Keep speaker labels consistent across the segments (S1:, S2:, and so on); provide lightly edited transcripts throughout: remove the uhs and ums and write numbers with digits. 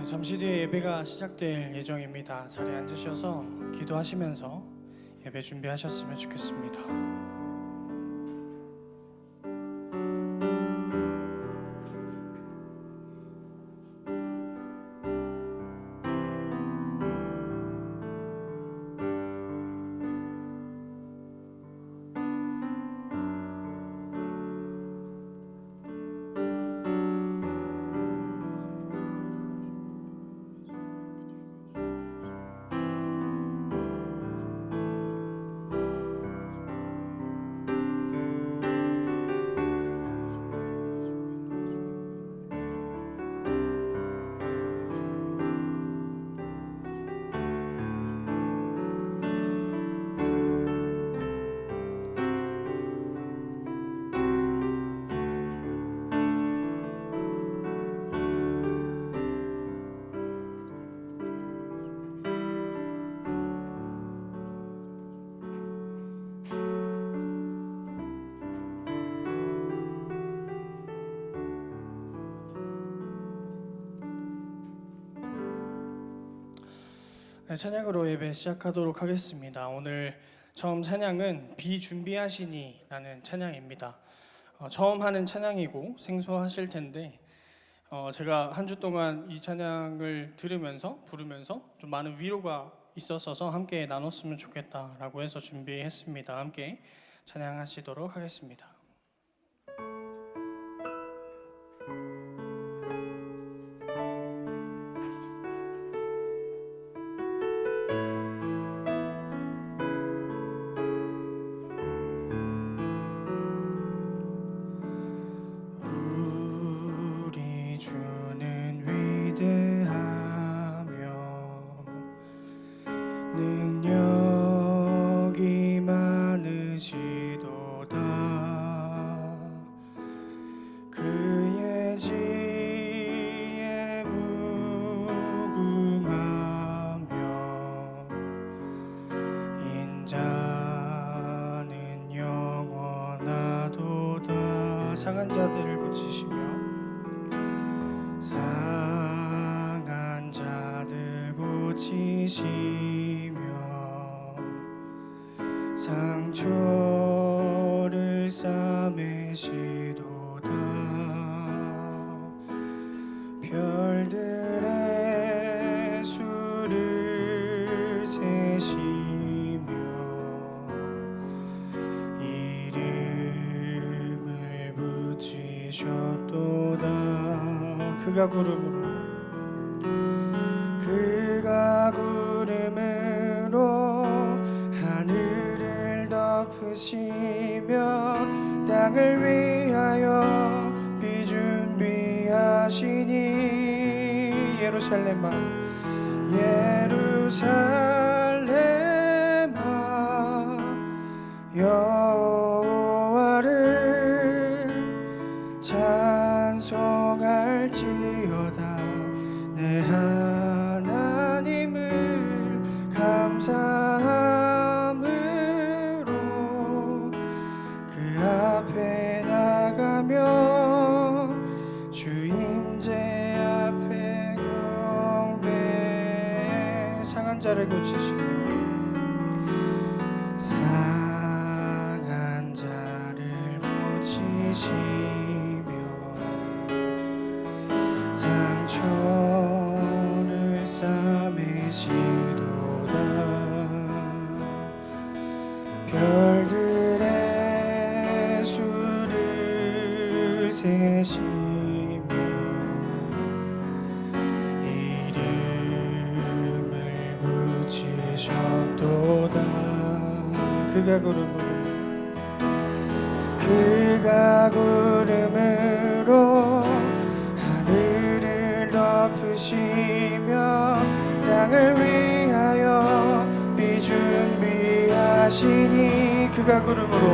S1: 잠시 뒤에 예배가 시작될 예정입니다. 자리에 앉으셔서 기도하시면서 예배 준비하셨으면 좋겠습니다. 네, 찬양으로 예배 시작하도록 하겠습니다. 오늘 처음 찬양은 비준비하시니 라는 찬양입니다. 처음 하는 찬양이고 생소하실 텐데 제가 한 주 동안 이 찬양을 들으면서 부르면서 좀 많은 위로가 있었어서 함께 나눴으면 좋겠다라고 해서 준비했습니다. 함께 찬양하시도록 하겠습니다. 상한 자들을 고치시며 상한 상처를 싸매시도다. 별들의 수를 세시며 이름을 붙이셨도다. 그가 구름으로 하늘을 덮으시며 땅을 위하여 비 준비하시니 예루살렘아 여호와를 찬송할지어다. 내 하나님을 감사함으로 그 앞에 나가며 주 임재 앞에 경배. 상한 자를 고치시며 상한 자를 고치시며 상처를 싸매시도다. 별들의 수를 세시며 이름을 붙이셨도다. 그가 구름으로 하늘을 덮으시며 땅을 위하여 비 준비하시니 그가 구름으로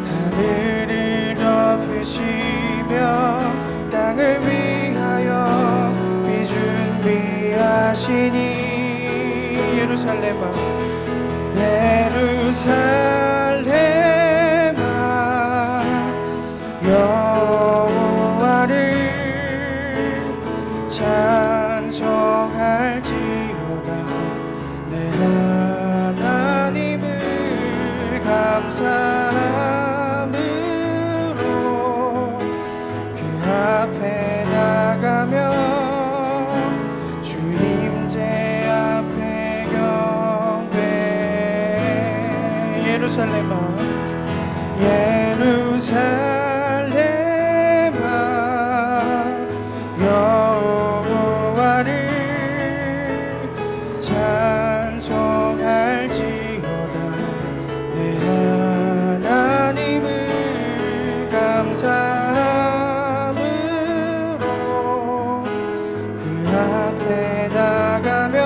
S1: 하늘을 덮으시며 땅을 위하여 비 준비하시니 예루살렘아 여호와를 찬송할지어다. 내 하나님을 감사함으로 그 앞에 나가며 주 임재 앞에 경배. 예루살렘아 여호와를 찬송할지어다. 내 하나님을 감사함으로 그 앞에 나가며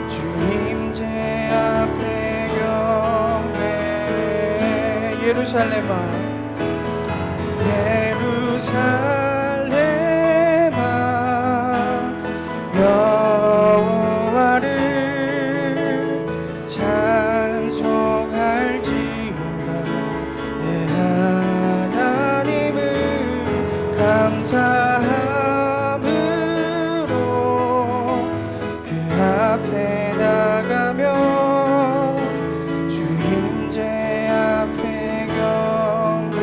S1: 주 임재 앞에 경배. 예루살렘아 여호와를 찬송할지어다. 내 하나님을 감사함으로 그 앞에 나가며 주 임재 앞에 경배.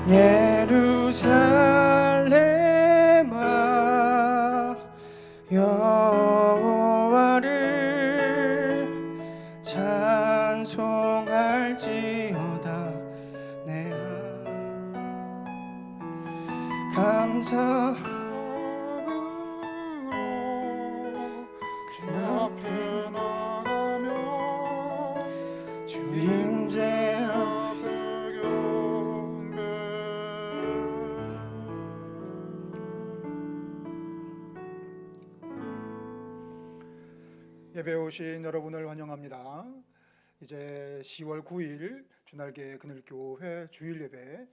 S1: 예루살렘아 여호와를 찬송할지어다. 내 감사함으로 그 앞에 나가며 주 임재 앞에 경배.
S2: 예배에 오신 여러분을 환영합니다. 이제 10월 9일 주날개 그늘교회 주일 예배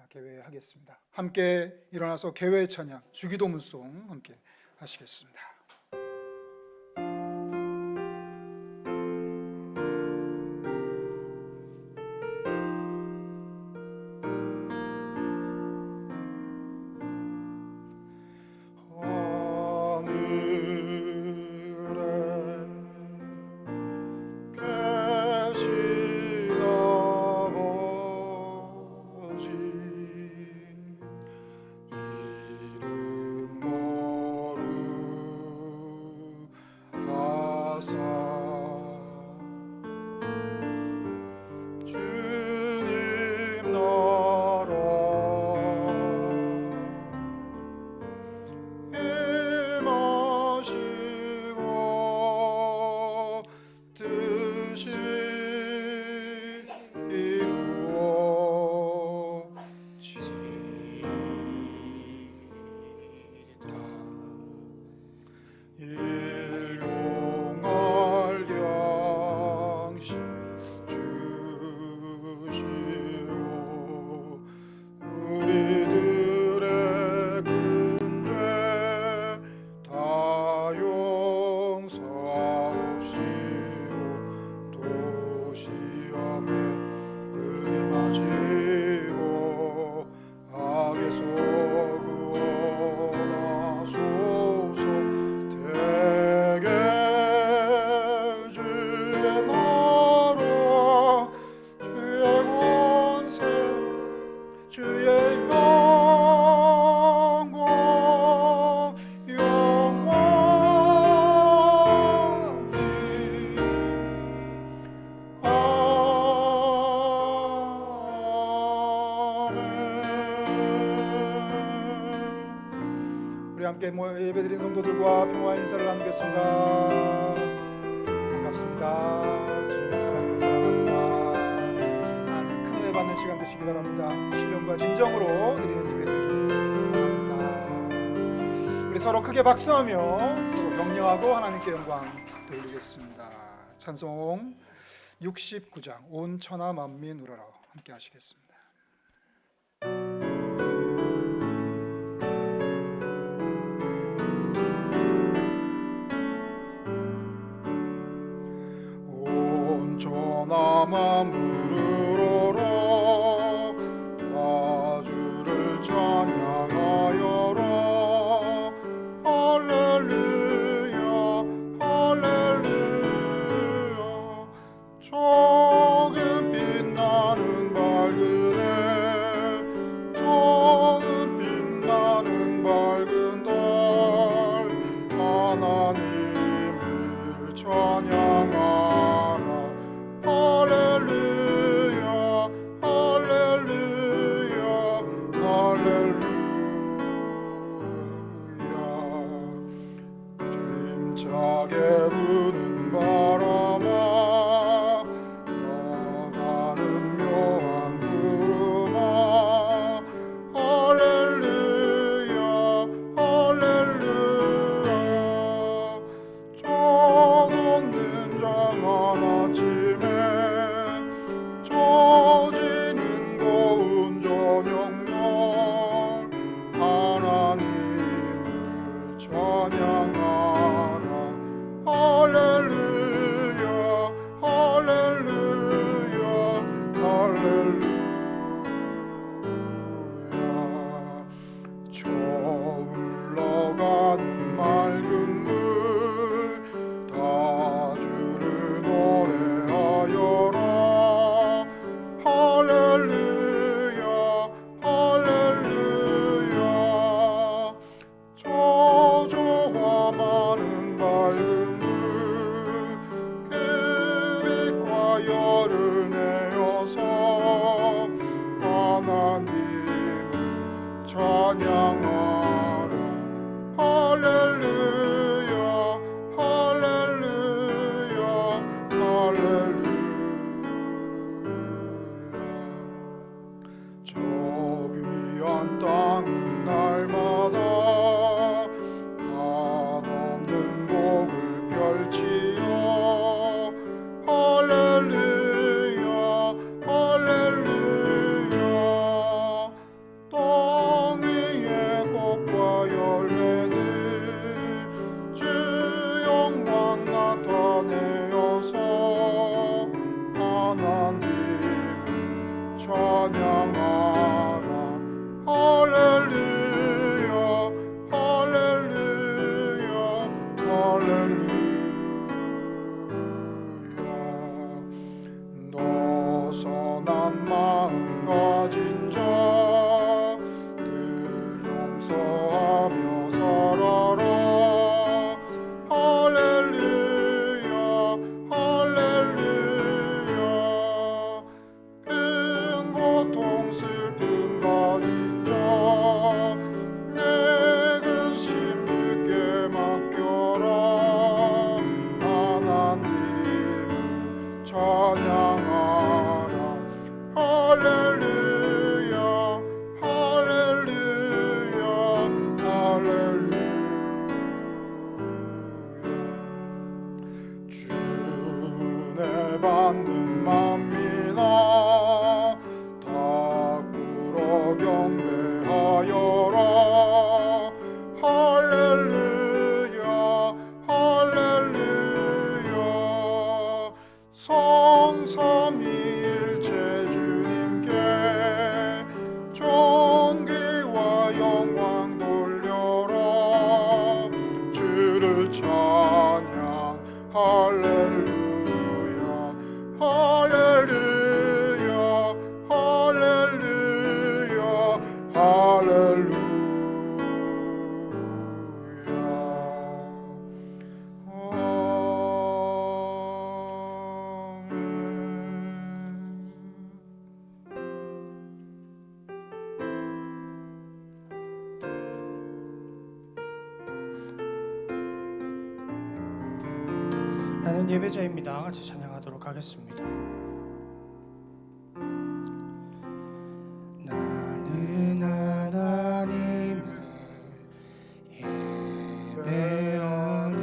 S2: 개회하겠습니다. 함께 일어나서 개회 찬양 주기도문송 함께 하시겠습니다. 우리 함께 예배드린 성도들과 평화 인사를 나누겠습니다. 반갑습니다. 주님의 사랑으로 사랑합니다. 하나님 큰 은혜 받는 시간 되시기 바랍니다. 신령과 진정으로 드리는 예배 되기 바랍니다. 우리 서로 크게 박수하며 서로 격려하고 하나님께 영광 돌리겠습니다. 찬송 69장 온 천하 만민 우러러 함께 하시겠습니다. 온 천하 만민 우러러 다 주를 찬양하여라. 할렐루야 할렐루야. 조금 빛나는 밝은 해, 조금 빛나는 밝은 달, 하나님을 찬양하라. 할렐루야 할렐루야 할렐루야. 힘차게 부는 바람아 나가는 묘한 구름아. 할렐루야 할렐루야. 젖없는 장한 아침에 젖이는 고운 저녁날 하나님을 찬양하라. 할렐루야 할렐루야 할렐루야. 저 흘러가는 맑은 물 다 주를 노래하여라. 할렐루야 할렐루야. 저주와 많은 밝은 물 그 빛과 열을 내어서 하나님을 찬양하라. 할렐루야 할렐루야 할렐루야. 저 귀한 땅은 날마다 한없는 복을 펼치어. 할렐루야 할렐루야. 땅 위의 꽃과 열매들 주 영광 나타내어서 하나님을 찬양하라. 할렐루야 할렐루야 할렐루야. 너 선한 마음 가진 자 늘 용서하며 살아라. 할렐루야 할렐루야. 큰 고통 슬픔 가진 자 내 근심 주께 맡겨라. 하나님을 찬양하라. 할렐루야 할렐루야 할렐루야. 주 은혜 받는 만민아 다 꿇어 경배하여라. 할렐루야 할렐루야. 성삼위일체 주님께 존귀와 영광 돌려라. 주를 찬양 할렐루야 할렐루야 할렐루야 할렐루야. 아멘.
S1: 저는 예배자입니다. 같이 찬양하도록 하겠습니다. 나는 하나님을 예배하는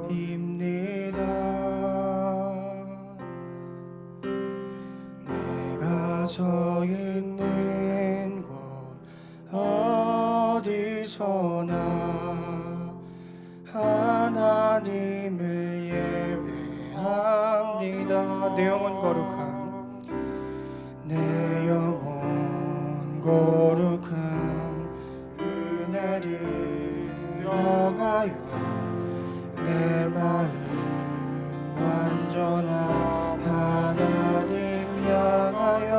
S1: 예배자입니다. 내가 서 있는 곳 어디서나 하나님을 예배합니다. 내 영혼 거룩한 은혜를 향하여 내 마음 완전한 하나님 향하여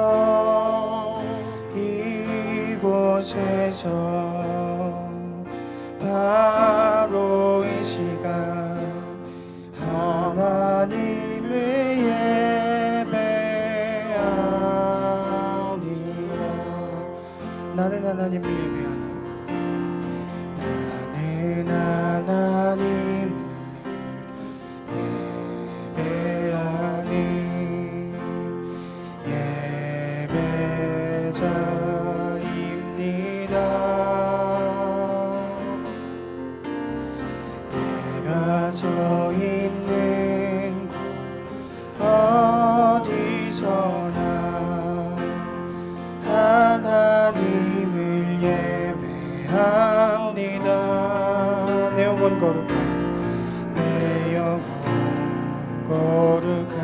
S1: 이곳에서 바로 이 시간 하나님을 예배하니라. 나는 하나님을 예배하는 나는 하나님을 예배하는 예배자입니다. 내가 서 있는 곳 어디서나 하나님을 예배합니다. 내 영혼 거룩한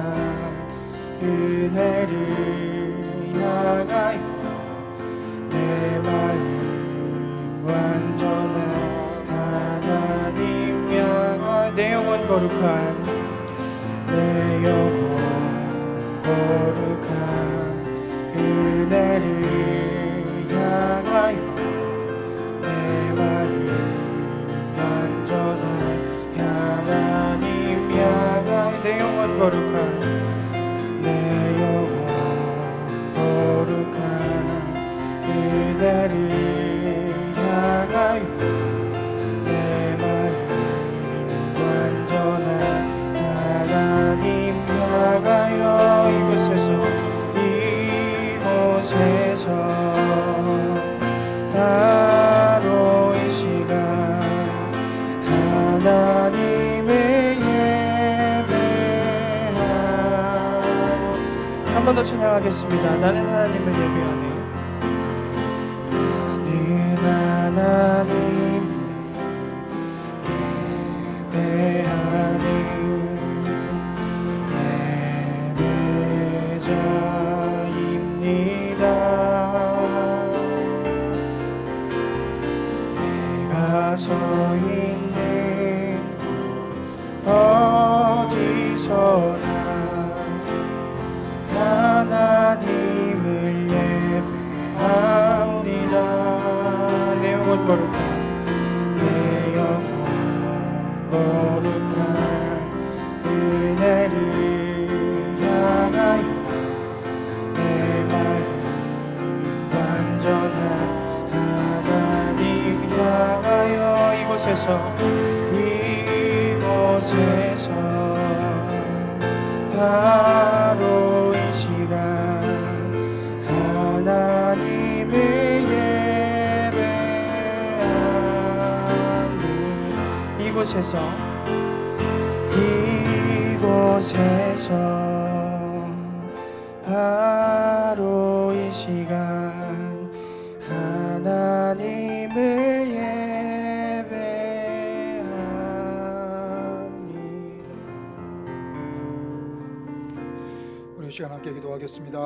S1: 은혜를 향하여 내 마음 완전한 하나님 향하여 내 영혼 거룩한 은혜를 향하여 내 마음 완전한 하나님 향하여 내 영혼 거룩한 은혜를 향하여 내 마음 완전한 하나님 향하여 이곳에서 바로 이 시간 하나님을 예배하는 한 번 더 찬양하겠습니다. 나는 하나님을 예배하네. 나는 하나님을 예배하는 예배자입니다. 내가 서 있는 곳 어디서나 하나님을 예배합니다. 내 영혼 거룩한 은혜를 향하여 내 마음 완전한 하나님 향하여 이곳에서 바로 이 시간 하나님을 예배하는 이곳에서 바로 이 시간 하나님을 예배하니.
S2: 우리 이 시간 함께 기도하겠습니다.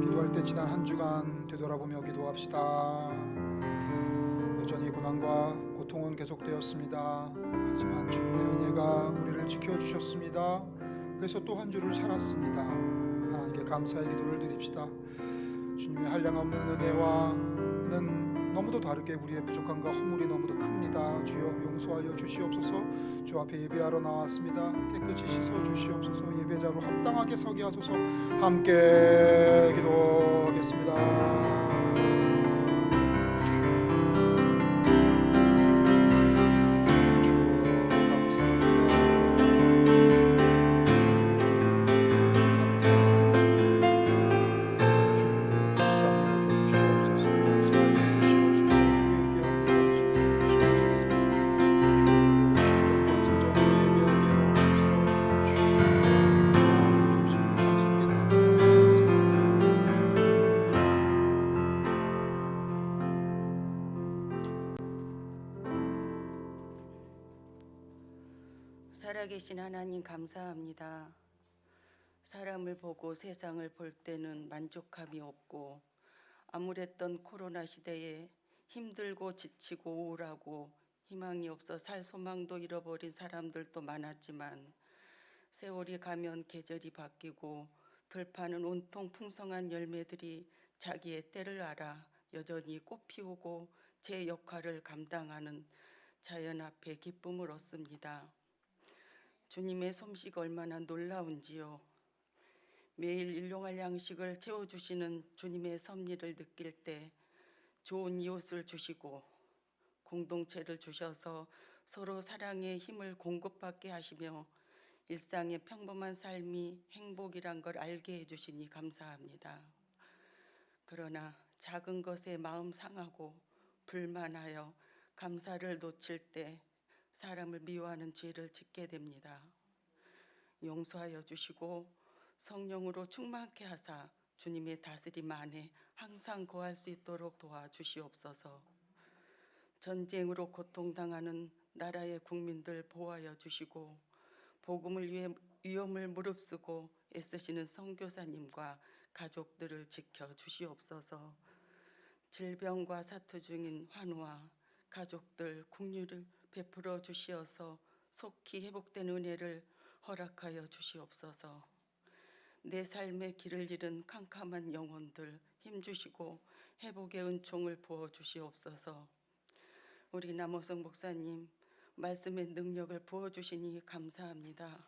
S2: 기도할 때 지난 한 주간 되돌아보며 기도합시다. 여전히 고난과 고통은 계속되었습니다. 하지만 주님의 은혜가 우리를 지켜주셨습니다. 그래서 또 한 주를 살았습니다. 하나님께 감사의 기도를 드립시다. 주님의 한량없는 은혜와는 너무도 다르게 우리의 부족함과 허물이 너무도 큽니다. 주여 용서하여 주시옵소서. 주 앞에 예배하러 나왔습니다. 깨끗이 씻어 주시옵소서. 예배자로 합당하게 서게 하소서. 함께 기도하겠습니다.
S3: 살아계신 하나님 감사합니다. 사람을 보고 세상을 볼 때는 만족함이 없고 암울했던 코로나 시대에 힘들고 지치고 우울하고 희망이 없어 살 소망도 잃어버린 사람들도 많았지만 세월이 가면 계절이 바뀌고 들판은 온통 풍성한 열매들이 자기의 때를 알아 여전히 꽃 피우고 제 역할을 감당하는 자연 앞에 기쁨을 얻습니다. 주님의 솜씨가 얼마나 놀라운지요. 매일 일용할 양식을 채워주시는 주님의 섭리를 느낄 때 좋은 이웃을 주시고 공동체를 주셔서 서로 사랑의 힘을 공급받게 하시며 일상의 평범한 삶이 행복이란 걸 알게 해주시니 감사합니다. 그러나 작은 것에 마음 상하고 불만하여 감사를 놓칠 때 사람을 미워하는 죄를 짓게 됩니다. 용서하여 주시고 성령으로 충만케 하사 주님의 다스림 안에 항상 거할 수 있도록 도와주시옵소서. 전쟁으로 고통당하는 나라의 국민들 보호하여 주시고 복음을 위해 위험을 무릅쓰고 애쓰시는 선교사님과 가족들을 지켜 주시옵소서. 질병과 사투 중인 환우와 가족들 긍휼을 베풀어 주시어서 속히 회복된 은혜를 허락하여 주시옵소서. 내 삶의 길을 잃은 캄캄한 영혼들 힘주시고 회복의 은총을 부어 주시옵소서. 우리 남호성 목사님 말씀의 능력을 부어 주시니 감사합니다.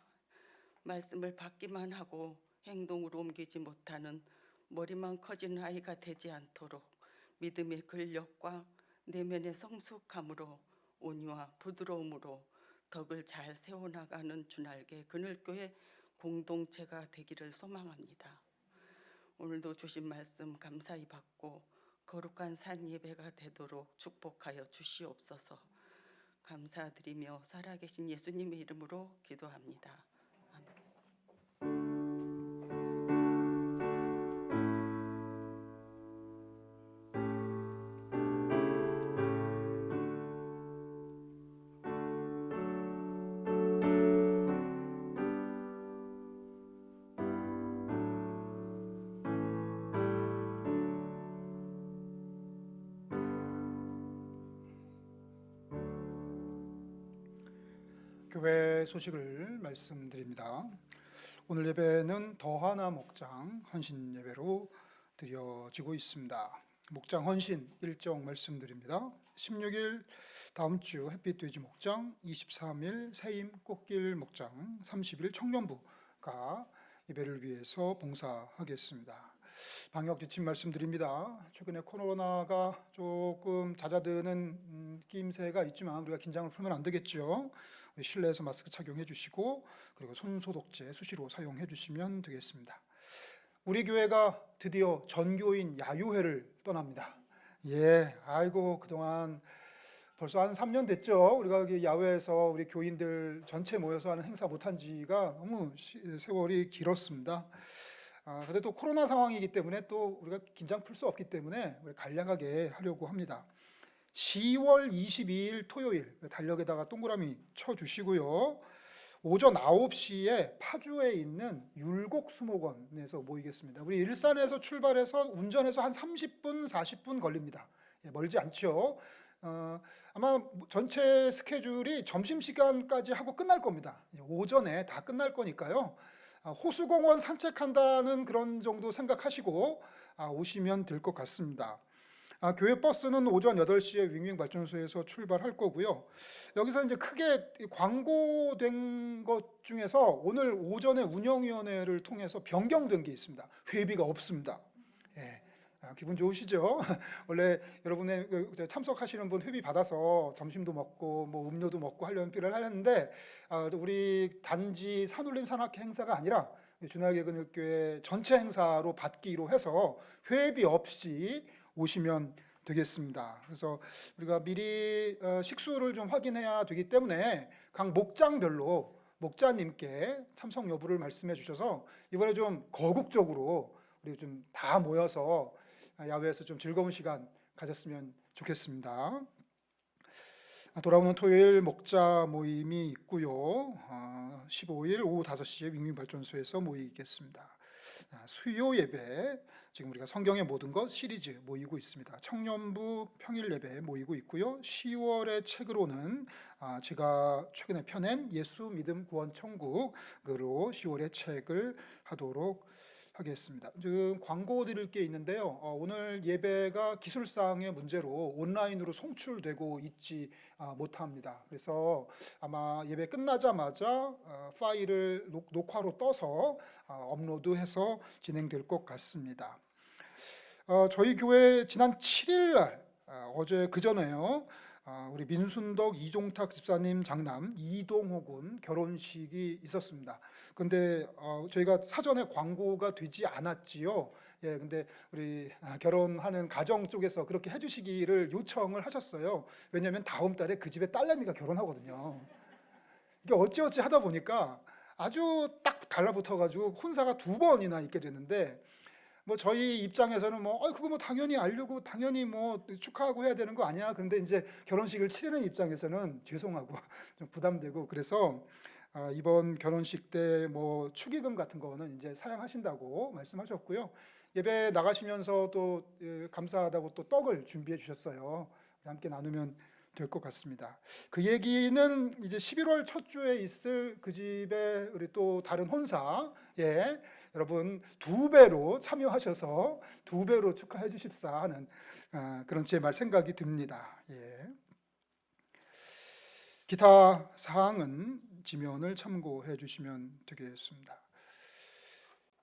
S3: 말씀을 받기만 하고 행동으로 옮기지 못하는 머리만 커진 아이가 되지 않도록 믿음의 근력과 내면의 성숙함으로 온유와 부드러움으로 덕을 잘 세워나가는 주날개 그늘교회 공동체가 되기를 소망합니다. 오늘도 주신 말씀 감사히 받고 거룩한 산 예배가 되도록 축복하여 주시옵소서. 감사드리며 살아계신 예수님의 이름으로 기도합니다. 아멘.
S2: 교회 소식을 말씀드립니다. 오늘 예배는 더하나 목장 헌신 예배로 드려지고 있습니다. 목장 헌신 일정 말씀드립니다. 16일 다음 주 햇빛 돼지 목장, 23일 새임 꽃길 목장, 30일 청년부가 예배를 위해서 봉사하겠습니다. 방역 지침 말씀드립니다. 최근에 코로나가 조금 잦아드는 끼임새가 있지만 우리가 긴장을 풀면 안 되겠죠. 실내에서 마스크 착용해 주시고 그리고 손 소독제 수시로 사용해 주시면 되겠습니다. 우리 교회가 드디어 전교인 야유회를 떠납니다. 아이고 그동안 벌써 한 3년 됐죠. 우리가 여기 야외에서 우리 교인들 전체 모여서 하는 행사 못한 지가 너무 세월이 길었습니다. 그런데 또 코로나 상황이기 때문에 또 우리가 긴장 풀 수 없기 때문에 간략하게 하려고 합니다. 10월 22일 토요일 달력에다가 동그라미 쳐주시고요. 오전 9시에 파주에 있는 율곡수목원에서 모이겠습니다. 우리 일산에서 출발해서 운전해서 한 30분, 40분 걸립니다. 멀지 않죠. 아마 전체 스케줄이 점심시간까지 하고 끝날 겁니다. 오전에 다 끝날 거니까요. 호수공원 산책한다는 그런 정도 생각하시고 오시면 될 것 같습니다. 교회 버스는 오전 8시에 윙윙 발전소에서 출발할 거고요. 여기서 이제 크게 광고된 것 중에서 오늘 오전에 운영위원회를 통해서 변경된 게 있습니다. 회비가 없습니다. 기분 좋으시죠? 원래 여러분의 참석하시는 분 회비 받아서 점심도 먹고 뭐 음료도 먹고 하려는 필요를 하는데 우리 단지 산울림 산악회 행사가 아니라 주날개 근육교회 전체 행사로 받기로 해서 회비 없이 오시면 되겠습니다. 그래서 우리가 미리 식수를 좀 확인해야 되기 때문에 각 목장별로 목자님께 참석 여부를 말씀해 주셔서 이번에 좀 거국적으로 우리 좀 다 모여서 야외에서 좀 즐거운 시간 가졌으면 좋겠습니다. 돌아오는 토요일 목자 모임이 있고요. 15일 오후 5시에 윈윈발전소에서 모이겠습니다. 수요 예배, 지금 우리가 성경의 모든 것 시리즈 모이고 있습니다. 청년부 평일 예배 모이고 있고요. 10월의 책으로는 제가 최근에 펴낸 예수 믿음 구원 천국으로 10월의 책을 하도록 하겠습니다. 지금 광고 드릴 게 있는데요. 오늘 예배가 기술상의 문제로 온라인으로 송출되고 있지 못합니다. 그래서 아마 예배 끝나자마자 파일을 녹화로 떠서 업로드해서 진행될 것 같습니다. 저희 교회 지난 7일 날 어제 그전에요. 우리 민순덕 이종탁 집사님 장남 이동호 군 결혼식이 있었습니다. 근데 저희가 사전에 광고가 되지 않았지요. 예, 근데 우리 결혼하는 가정 쪽에서 그렇게 해주시기를 요청을 하셨어요. 왜냐하면 다음 달에 그 집에 딸내미가 결혼하거든요. 이게 어찌어찌 하다 보니까 아주 딱 달라붙어가지고 혼사가 2번이나 있게 됐는데, 뭐 저희 입장에서는 그거 당연히 알려고 당연히 축하하고 해야 되는 거 아니야. 그런데 이제 결혼식을 치르는 입장에서는 죄송하고 좀 부담되고, 그래서 이번 결혼식 때 축의금 같은 거는 이제 사양하신다고 말씀하셨고요. 예배 나가시면서 또 감사하다고 또 떡을 준비해 주셨어요. 함께 나누면 될 것 같습니다. 그 얘기는 이제 11월 첫 주에 있을 그 집에 우리 또 다른 혼사에 여러분 2배로 참여하셔서 2배로 축하해 주십사 하는 그런 제 말 생각이 듭니다. 예. 기타 사항은 지면을 참고해 주시면 되겠습니다.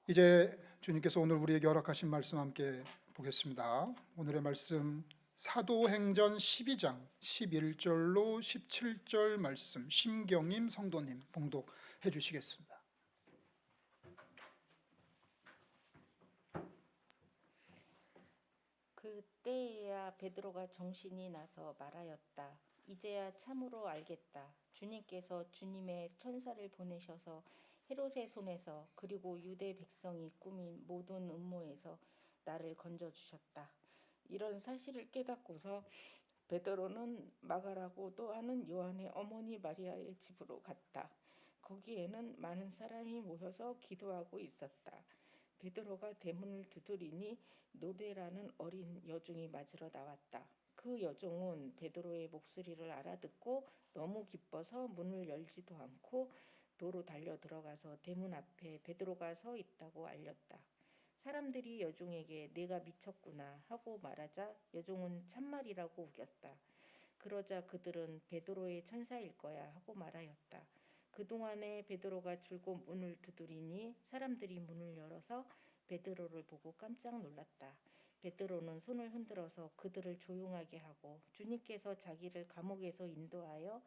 S2: 이제 주님께서 오늘 우리에게 허락하신 말씀 함께 보겠습니다. 오늘의 말씀 사도행전 12장 11절로 17절 말씀, 심경임 성도님 봉독해 주시겠습니다.
S4: 그때야 베드로가 정신이 나서 말하였다. 이제야 참으로 알겠다. 주님께서 주님의 천사를 보내셔서 헤롯의 손에서 그리고 유대 백성이 꾸민 모든 음모에서 나를 건져주셨다. 이런 사실을 깨닫고서 베드로는 마가라고 또 하는 요한의 어머니 마리아의 집으로 갔다. 거기에는 많은 사람이 모여서 기도하고 있었다. 베드로가 대문을 두드리니 노대라는 어린 여종이 맞으러 나왔다. 그 여종은 베드로의 목소리를 알아듣고 너무 기뻐서 문을 열지도 않고 도로 달려 들어가서 대문 앞에 베드로가 서 있다고 알렸다. 사람들이 여종에게 내가 미쳤구나 하고 말하자 여종은 참말이라고 우겼다. 그러자 그들은 베드로의 천사일 거야 하고 말하였다. 그동안에 베드로가 줄곧 문을 두드리니 사람들이 문을 열어서 베드로를 보고 깜짝 놀랐다. 베드로는 손을 흔들어서 그들을 조용하게 하고 주님께서 자기를 감옥에서 인도하여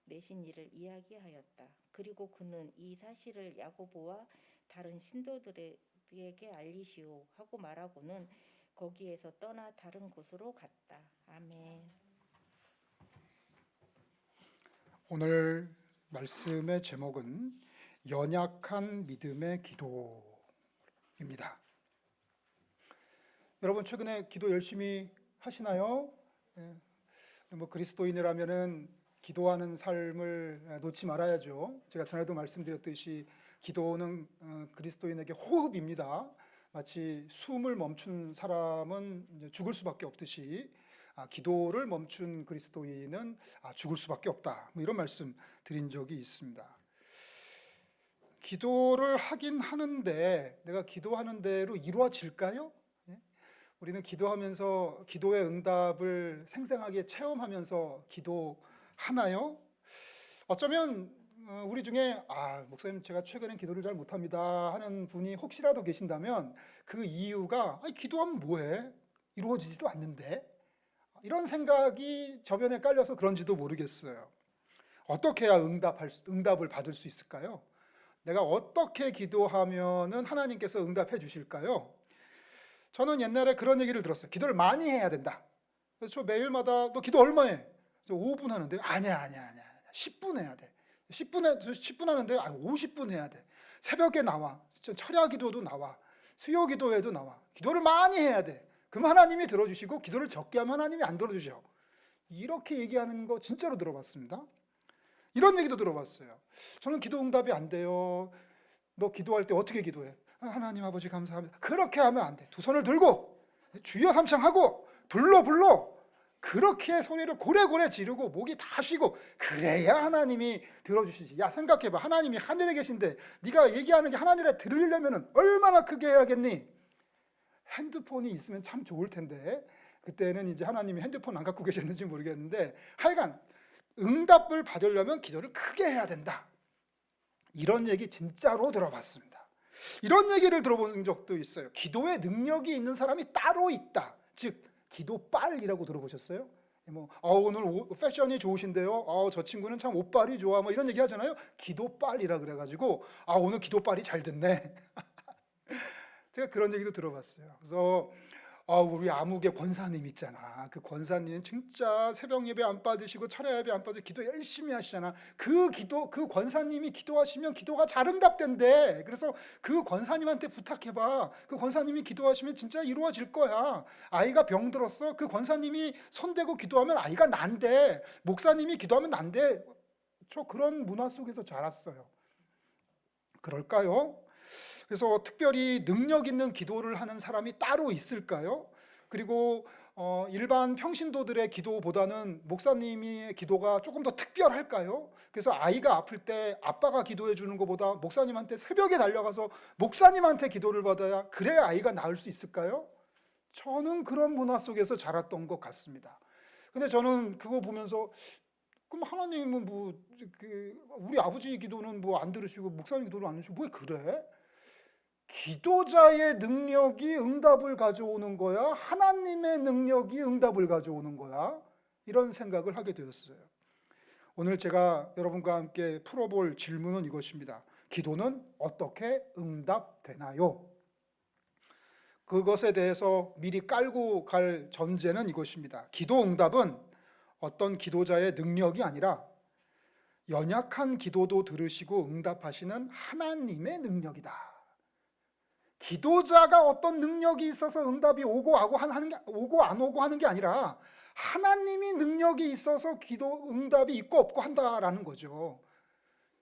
S4: 내신 일을 이야기하였다. 그리고 그는 이 사실을 야고보와 다른 신도들에게 알리시오 하고 말하고는 거기에서 떠나 다른 곳으로 갔다. 아멘.
S2: 오늘 말씀의 제목은 연약한 믿음의 기도입니다. 여러분 최근에 기도 열심히 하시나요? 그리스도인이라면은 기도하는 삶을 놓지 말아야죠. 제가 전에도 말씀드렸듯이 기도는 그리스도인에게 호흡입니다. 마치 숨을 멈춘 사람은 이제 죽을 수밖에 없듯이 기도를 멈춘 그리스도인은 죽을 수밖에 없다. 이런 말씀 드린 적이 있습니다. 기도를 하긴 하는데 내가 기도하는 대로 이루어질까요? 우리는 기도하면서 기도의 응답을 생생하게 체험하면서 기도하나요? 어쩌면 우리 중에 목사님 제가 최근엔 기도를 잘 못합니다 하는 분이 혹시라도 계신다면 그 이유가 기도하면 뭐해? 이루어지지도 않는데 이런 생각이 저변에 깔려서 그런지도 모르겠어요. 어떻게 해야 응답을 받을 수 있을까요? 내가 어떻게 기도하면은 하나님께서 응답해 주실까요? 저는 옛날에 그런 얘기를 들었어요. 기도를 많이 해야 된다. 그래서 저 매일마다 너 기도 얼마 해? 저 5분 하는데 아니야. 10분 해야 돼. 10분 하는데 50분 해야 돼. 새벽에 나와. 철야 기도도 나와. 수요 기도에도 나와. 기도를 많이 해야 돼. 그럼 하나님이 들어주시고 기도를 적게 하면 하나님이 안 들어주셔. 이렇게 얘기하는 거 진짜로 들어봤습니다. 이런 얘기도 들어봤어요. 저는 기도 응답이 안 돼요. 너 기도할 때 어떻게 기도해? 하나님 아버지 감사합니다. 그렇게 하면 안 돼. 두 손을 들고 주여 삼창하고 불러 그렇게 소리를 고래고래 지르고 목이 다 쉬고 그래야 하나님이 들어주시지. 야, 생각해봐. 하나님이 하늘에 계신데 네가 얘기하는 게 하나님에 들으려면 얼마나 크게 해야겠니? 핸드폰이 있으면 참 좋을 텐데 그때는 이제 하나님이 핸드폰 안 갖고 계셨는지 모르겠는데 하여간 응답을 받으려면 기도를 크게 해야 된다. 이런 얘기 진짜로 들어봤습니다. 이런 얘기를 들어본 적도 있어요. 기도에 능력이 있는 사람이 따로 있다. 즉 기도빨이라고 들어보셨어요? 오늘 패션이 좋으신데요. 저 친구는 참 옷빨이 좋아. 이런 얘기 하잖아요. 기도빨이라 그래가지고 오늘 기도빨이 잘 듣네. 제가 그런 얘기도 들어봤어요. 그래서 우리 아무개 권사님 있잖아. 그 권사님 진짜 새벽 예배 안 받으시고 철야 예배 안 받으시고 기도 열심히 하시잖아. 그 권사님이 기도하시면 기도가 잘 응답된대. 그래서 그 권사님한테 부탁해봐. 그 권사님이 기도하시면 진짜 이루어질 거야. 아이가 병들었어. 그 권사님이 손대고 기도하면 아이가 난대. 목사님이 기도하면 난대. 저 그런 문화 속에서 자랐어요. 그럴까요? 그래서 특별히 능력 있는 기도를 하는 사람이 따로 있을까요? 그리고 일반 평신도들의 기도보다는 목사님의 기도가 조금 더 특별할까요? 그래서 아이가 아플 때 아빠가 기도해 주는 것보다 목사님한테 새벽에 달려가서 목사님한테 기도를 받아야 그래야 아이가 나을 수 있을까요? 저는 그런 문화 속에서 자랐던 것 같습니다. 근데 저는 그거 보면서 그럼 하나님은 우리 아버지 기도는 안 들으시고 목사님 기도를 안 들으시고 왜 그래? 기도자의 능력이 응답을 가져오는 거야? 하나님의 능력이 응답을 가져오는 거야? 이런 생각을 하게 되었어요. 오늘 제가 여러분과 함께 풀어볼 질문은 이것입니다. 기도는 어떻게 응답되나요? 그것에 대해서 미리 깔고 갈 전제는 이것입니다. 기도 응답은 어떤 기도자의 능력이 아니라 연약한 기도도 들으시고 응답하시는 하나님의 능력이다. 기도자가 어떤 능력이 있어서 응답이 오고 안 오고 하는 게 아니라 하나님이 능력이 있어서 기도 응답이 있고 없고 한다라는 거죠.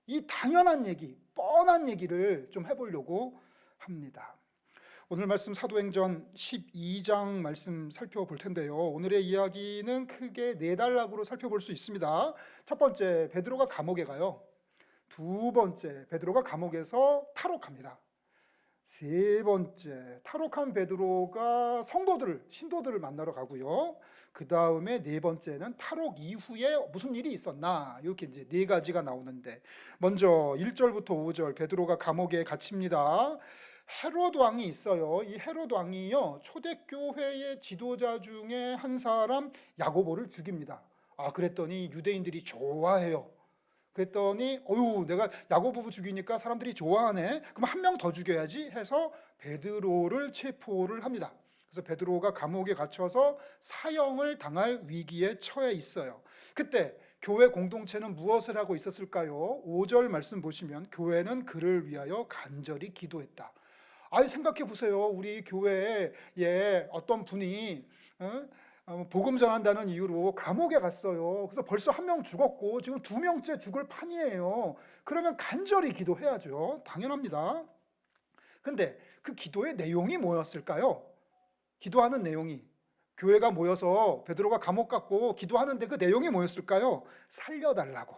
S2: 이 당연한 얘기, 뻔한 얘기를 좀 해보려고 합니다. 오늘 말씀 사도행전 12장 말씀 살펴볼 텐데요. 오늘의 이야기는 크게 4단락으로 살펴볼 수 있습니다. 첫 번째, 베드로가 감옥에 가요. 두 번째, 베드로가 감옥에서 탈옥합니다. 세 번째, 탈옥한 베드로가 신도들을 만나러 가고요. 그 다음에 네 번째는 탈옥 이후에 무슨 일이 있었나, 이렇게 이제 4가지가 나오는데, 먼저 1절부터 5절, 베드로가 감옥에 갇힙니다. 헤롯 왕이 있어요. 이 헤롯 왕이요, 초대교회의 지도자 중에 한 사람 야고보를 죽입니다. 그랬더니 유대인들이 좋아해요. 그랬더니 내가 야고보 죽이니까 사람들이 좋아하네. 그럼 한 명 더 죽여야지 해서 베드로를 체포를 합니다. 그래서 베드로가 감옥에 갇혀서 사형을 당할 위기에 처해 있어요. 그때 교회 공동체는 무엇을 하고 있었을까요? 5절 말씀 보시면 교회는 그를 위하여 간절히 기도했다. 생각해 보세요. 우리 교회에 어떤 분이 복음 전한다는 이유로 감옥에 갔어요. 그래서 벌써 1명 죽었고 지금 2명째 죽을 판이에요. 그러면 간절히 기도해야죠. 당연합니다. 근데 그 기도의 내용이 뭐였을까요? 기도하는 내용이, 교회가 모여서 베드로가 감옥 갔고 기도하는데 그 내용이 뭐였을까요? 살려달라고,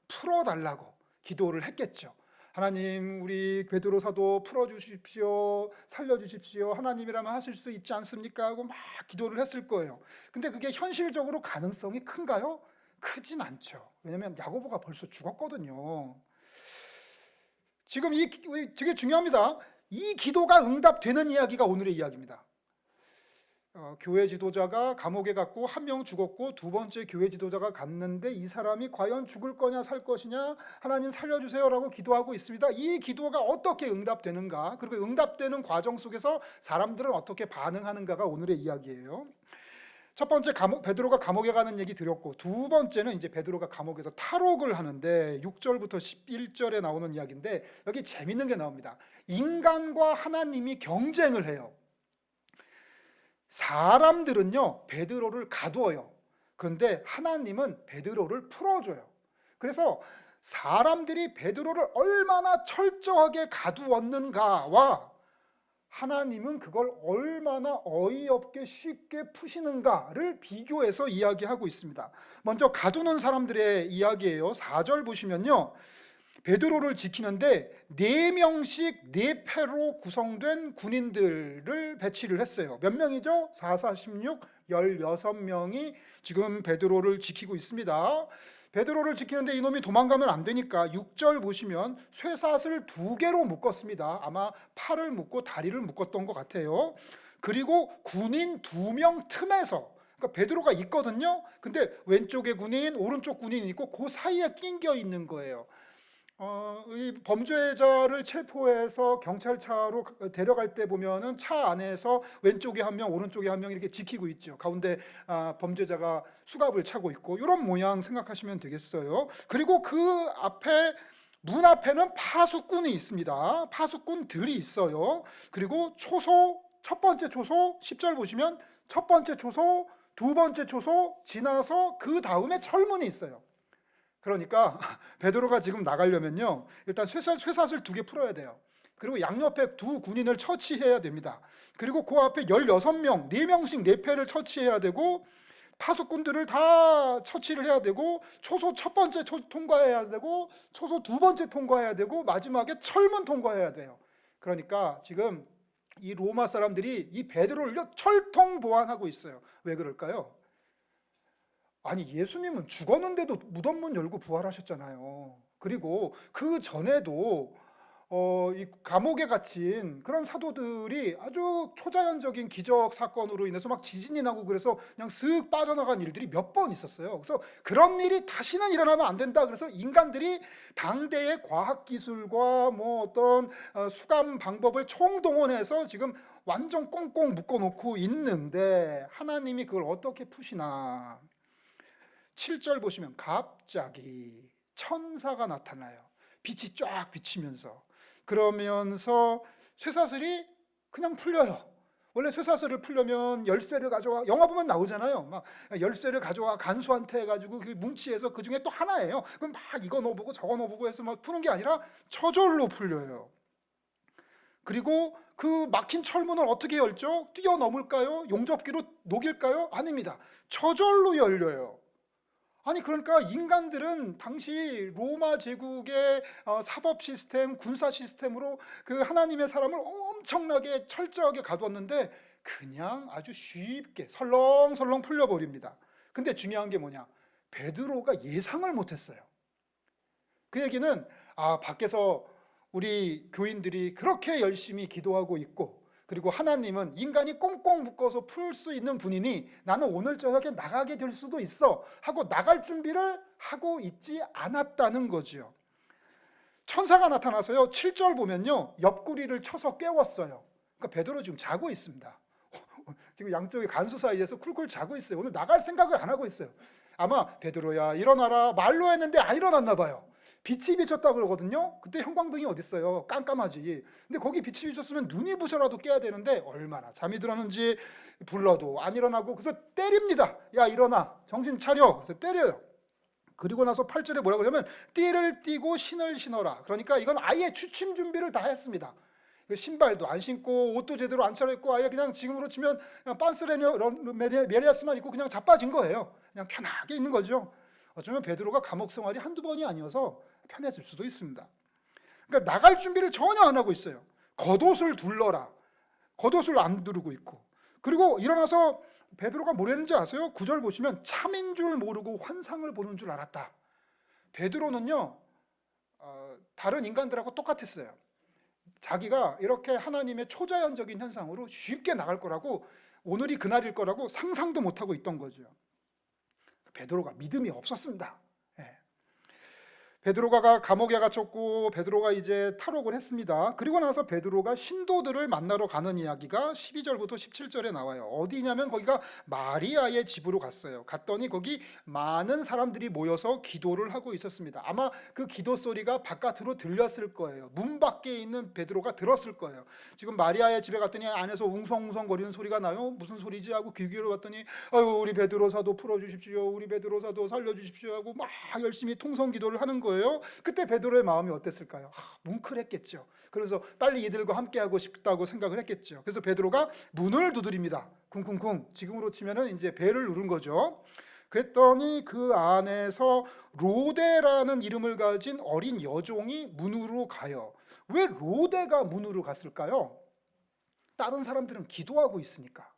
S2: 풀어달라고 기도를 했겠죠. 하나님, 우리 베드로 사도 풀어주십시오, 살려주십시오, 하나님이라면 하실 수 있지 않습니까? 하고 막 기도를 했을 거예요. 근데 그게 현실적으로 가능성이 큰가요? 크진 않죠. 왜냐하면 야고보가 벌써 죽었거든요. 지금 되게 중요합니다. 이 기도가 응답되는 이야기가 오늘의 이야기입니다. 교회 지도자가 감옥에 갔고 1명 죽었고 두 번째 교회 지도자가 갔는데 이 사람이 과연 죽을 거냐 살 것이냐, 하나님 살려주세요라고 기도하고 있습니다. 이 기도가 어떻게 응답되는가, 그리고 응답되는 과정 속에서 사람들은 어떻게 반응하는가가 오늘의 이야기예요. 첫 번째, 베드로가 감옥에 가는 얘기 드렸고, 두 번째는 이제 베드로가 감옥에서 탈옥을 하는데 6절부터 11절에 나오는 이야기인데 여기 재밌는 게 나옵니다. 인간과 하나님이 경쟁을 해요. 사람들은요 베드로를 가두어요. 그런데 하나님은 베드로를 풀어줘요. 그래서 사람들이 베드로를 얼마나 철저하게 가두었는가와 하나님은 그걸 얼마나 어이없게 쉽게 푸시는가를 비교해서 이야기하고 있습니다. 먼저 가두는 사람들의 이야기예요. 4절 보시면요, 베드로를 지키는데 4명씩 4패로 구성된 군인들을 배치를 했어요. 몇 명이죠? 4, 4, 16, 16명이 지금 베드로를 지키고 있습니다. 베드로를 지키는데 이놈이 도망가면 안 되니까 6절 보시면 쇠사슬 2개로 묶었습니다. 아마 팔을 묶고 다리를 묶었던 것 같아요. 그리고 군인 2명 틈에서, 그러니까 베드로가 있거든요. 근데 왼쪽에 군인, 오른쪽 군인이 있고 그 사이에 낑겨 있는 거예요. 이 범죄자를 체포해서 경찰차로 데려갈 때 보면은 차 안에서 왼쪽에 한 명, 오른쪽에 한 명 이렇게 지키고 있죠. 가운데 범죄자가 수갑을 차고 있고, 이런 모양 생각하시면 되겠어요. 그리고 그 앞에 문 앞에는 파수꾼이 있습니다. 파수꾼들이 있어요. 그리고 초소, 첫 번째 초소 10절 보시면 첫 번째 초소, 두 번째 초소 지나서 그 다음에 철문이 있어요. 그러니까 베드로가 지금 나가려면요, 일단 쇠사슬 2개 풀어야 돼요. 그리고 양옆에 2 군인을 처치해야 됩니다. 그리고 그 앞에 16명, 4명씩 4패를 처치해야 되고, 파수꾼들을 다 처치를 해야 되고, 초소 첫 번째 통과해야 되고, 초소 2번째 통과해야 되고, 마지막에 철문 통과해야 돼요. 그러니까 지금 이 로마 사람들이 이 베드로를 철통 보안하고 있어요. 왜 그럴까요? 아니, 예수님은 죽었는데도 무덤 문 열고 부활하셨잖아요. 그리고 그 전에도 이 감옥에 갇힌 그런 사도들이 아주 초자연적인 기적 사건으로 인해서 막 지진이 나고 그래서 그냥 쓱 빠져나간 일들이 몇 번 있었어요. 그래서 그런 일이 다시는 일어나면 안 된다. 그래서 인간들이 당대의 과학기술과 뭐 어떤 수감 방법을 총동원해서 지금 완전 꽁꽁 묶어놓고 있는데, 하나님이 그걸 어떻게 푸시나. 7절 보시면 갑자기 천사가 나타나요. 빛이 쫙 비치면서. 그러면서 쇠사슬이 그냥 풀려요. 원래 쇠사슬을 풀려면 열쇠를 가져와, 영화 보면 나오잖아요. 막 열쇠를 가져와 간수한테 해가지고 그 뭉치에서 그 중에 또 하나예요. 그럼 막 이거 넣어보고 저거 넣어보고 해서 막 푸는 게 아니라 저절로 풀려요. 그리고 그 막힌 철문을 어떻게 열죠? 뛰어넘을까요? 용접기로 녹일까요? 아닙니다. 저절로 열려요. 아니, 그러니까 인간들은 당시 로마 제국의 사법 시스템, 군사 시스템으로 그 하나님의 사람을 엄청나게 철저하게 가두었는데 그냥 아주 쉽게 설렁설렁 풀려버립니다. 근데 중요한 게 뭐냐? 베드로가 예상을 못했어요. 그 얘기는 밖에서 우리 교인들이 그렇게 열심히 기도하고 있고, 그리고 하나님은 인간이 꽁꽁 묶어서 풀 수 있는 분이니 나는 오늘 저녁에 나가게 될 수도 있어 하고 나갈 준비를 하고 있지 않았다는 거죠. 천사가 나타나서요, 7절 보면요, 옆구리를 쳐서 깨웠어요. 그러니까 베드로 지금 자고 있습니다. 지금 양쪽의 간수 사이에서 쿨쿨 자고 있어요. 오늘 나갈 생각을 안 하고 있어요. 아마 베드로야 일어나라 말로 했는데 안 일어났나 봐요. 빛이 비쳤다 그러거든요. 그때 형광등이 어디 있어요? 깜깜하지. 근데 거기 빛이 비쳤으면 눈이 부셔라도 깨야 되는데 얼마나 잠이 들었는지 불러도 안 일어나고, 그래서 때립니다. 야, 일어나, 정신 차려. 그래서 때려요. 그리고 나서 8절에 뭐라고 하냐면 띠를 띠고 신을 신어라. 그러니까 이건 아예 취침 준비를 다 했습니다. 신발도 안 신고 옷도 제대로 안 차려입고 아예 그냥 지금으로 치면 그냥 빤스레메리아스만 입고 그냥 자빠진 거예요. 그냥 편하게 있는 거죠. 어쩌면 베드로가 감옥 생활이 한두 번이 아니어서 편해질 수도 있습니다. 그러니까 나갈 준비를 전혀 안 하고 있어요. 겉옷을 둘러라. 겉옷을 안 두르고 있고. 그리고 일어나서 베드로가 뭐랬는지 아세요? 9절 보시면 참인 줄 모르고 환상을 보는 줄 알았다. 베드로는요, 다른 인간들하고 똑같았어요. 자기가 이렇게 하나님의 초자연적인 현상으로 쉽게 나갈 거라고, 오늘이 그날일 거라고 상상도 못하고 있던 거죠. 베드로가 믿음이 없었습니다. 베드로가 감옥에 갇혔고 베드로가 이제 탈옥을 했습니다. 그리고 나서 베드로가 신도들을 만나러 가는 이야기가 12절부터 17절에 나와요. 어디냐면 거기가 마리아의 집으로 갔어요. 갔더니 거기 많은 사람들이 모여서 기도를 하고 있었습니다. 아마 그 기도 소리가 바깥으로 들렸을 거예요. 문 밖에 있는 베드로가 들었을 거예요. 지금 마리아의 집에 갔더니 안에서 웅성웅성거리는 소리가 나요. 무슨 소리지 하고 귀 기울여 봤더니 아유, 우리 베드로 사도 풀어주십시오, 우리 베드로 사도 살려주십시오 하고 막 열심히 통성 기도를 하는 거예요. 그때 베드로의 마음이 어땠을까요? 뭉클했겠죠. 그래서 빨리 이들과 함께하고 싶다고 생각을 했겠죠. 그래서 베드로가 문을 두드립니다. 쿵쿵쿵. 지금으로 치면은 이제 벨을 누른 거죠. 그랬더니 그 안에서 로데라는 이름을 가진 어린 여종이 문으로 가요. 왜 로데가 문으로 갔을까요? 다른 사람들은 기도하고 있으니까.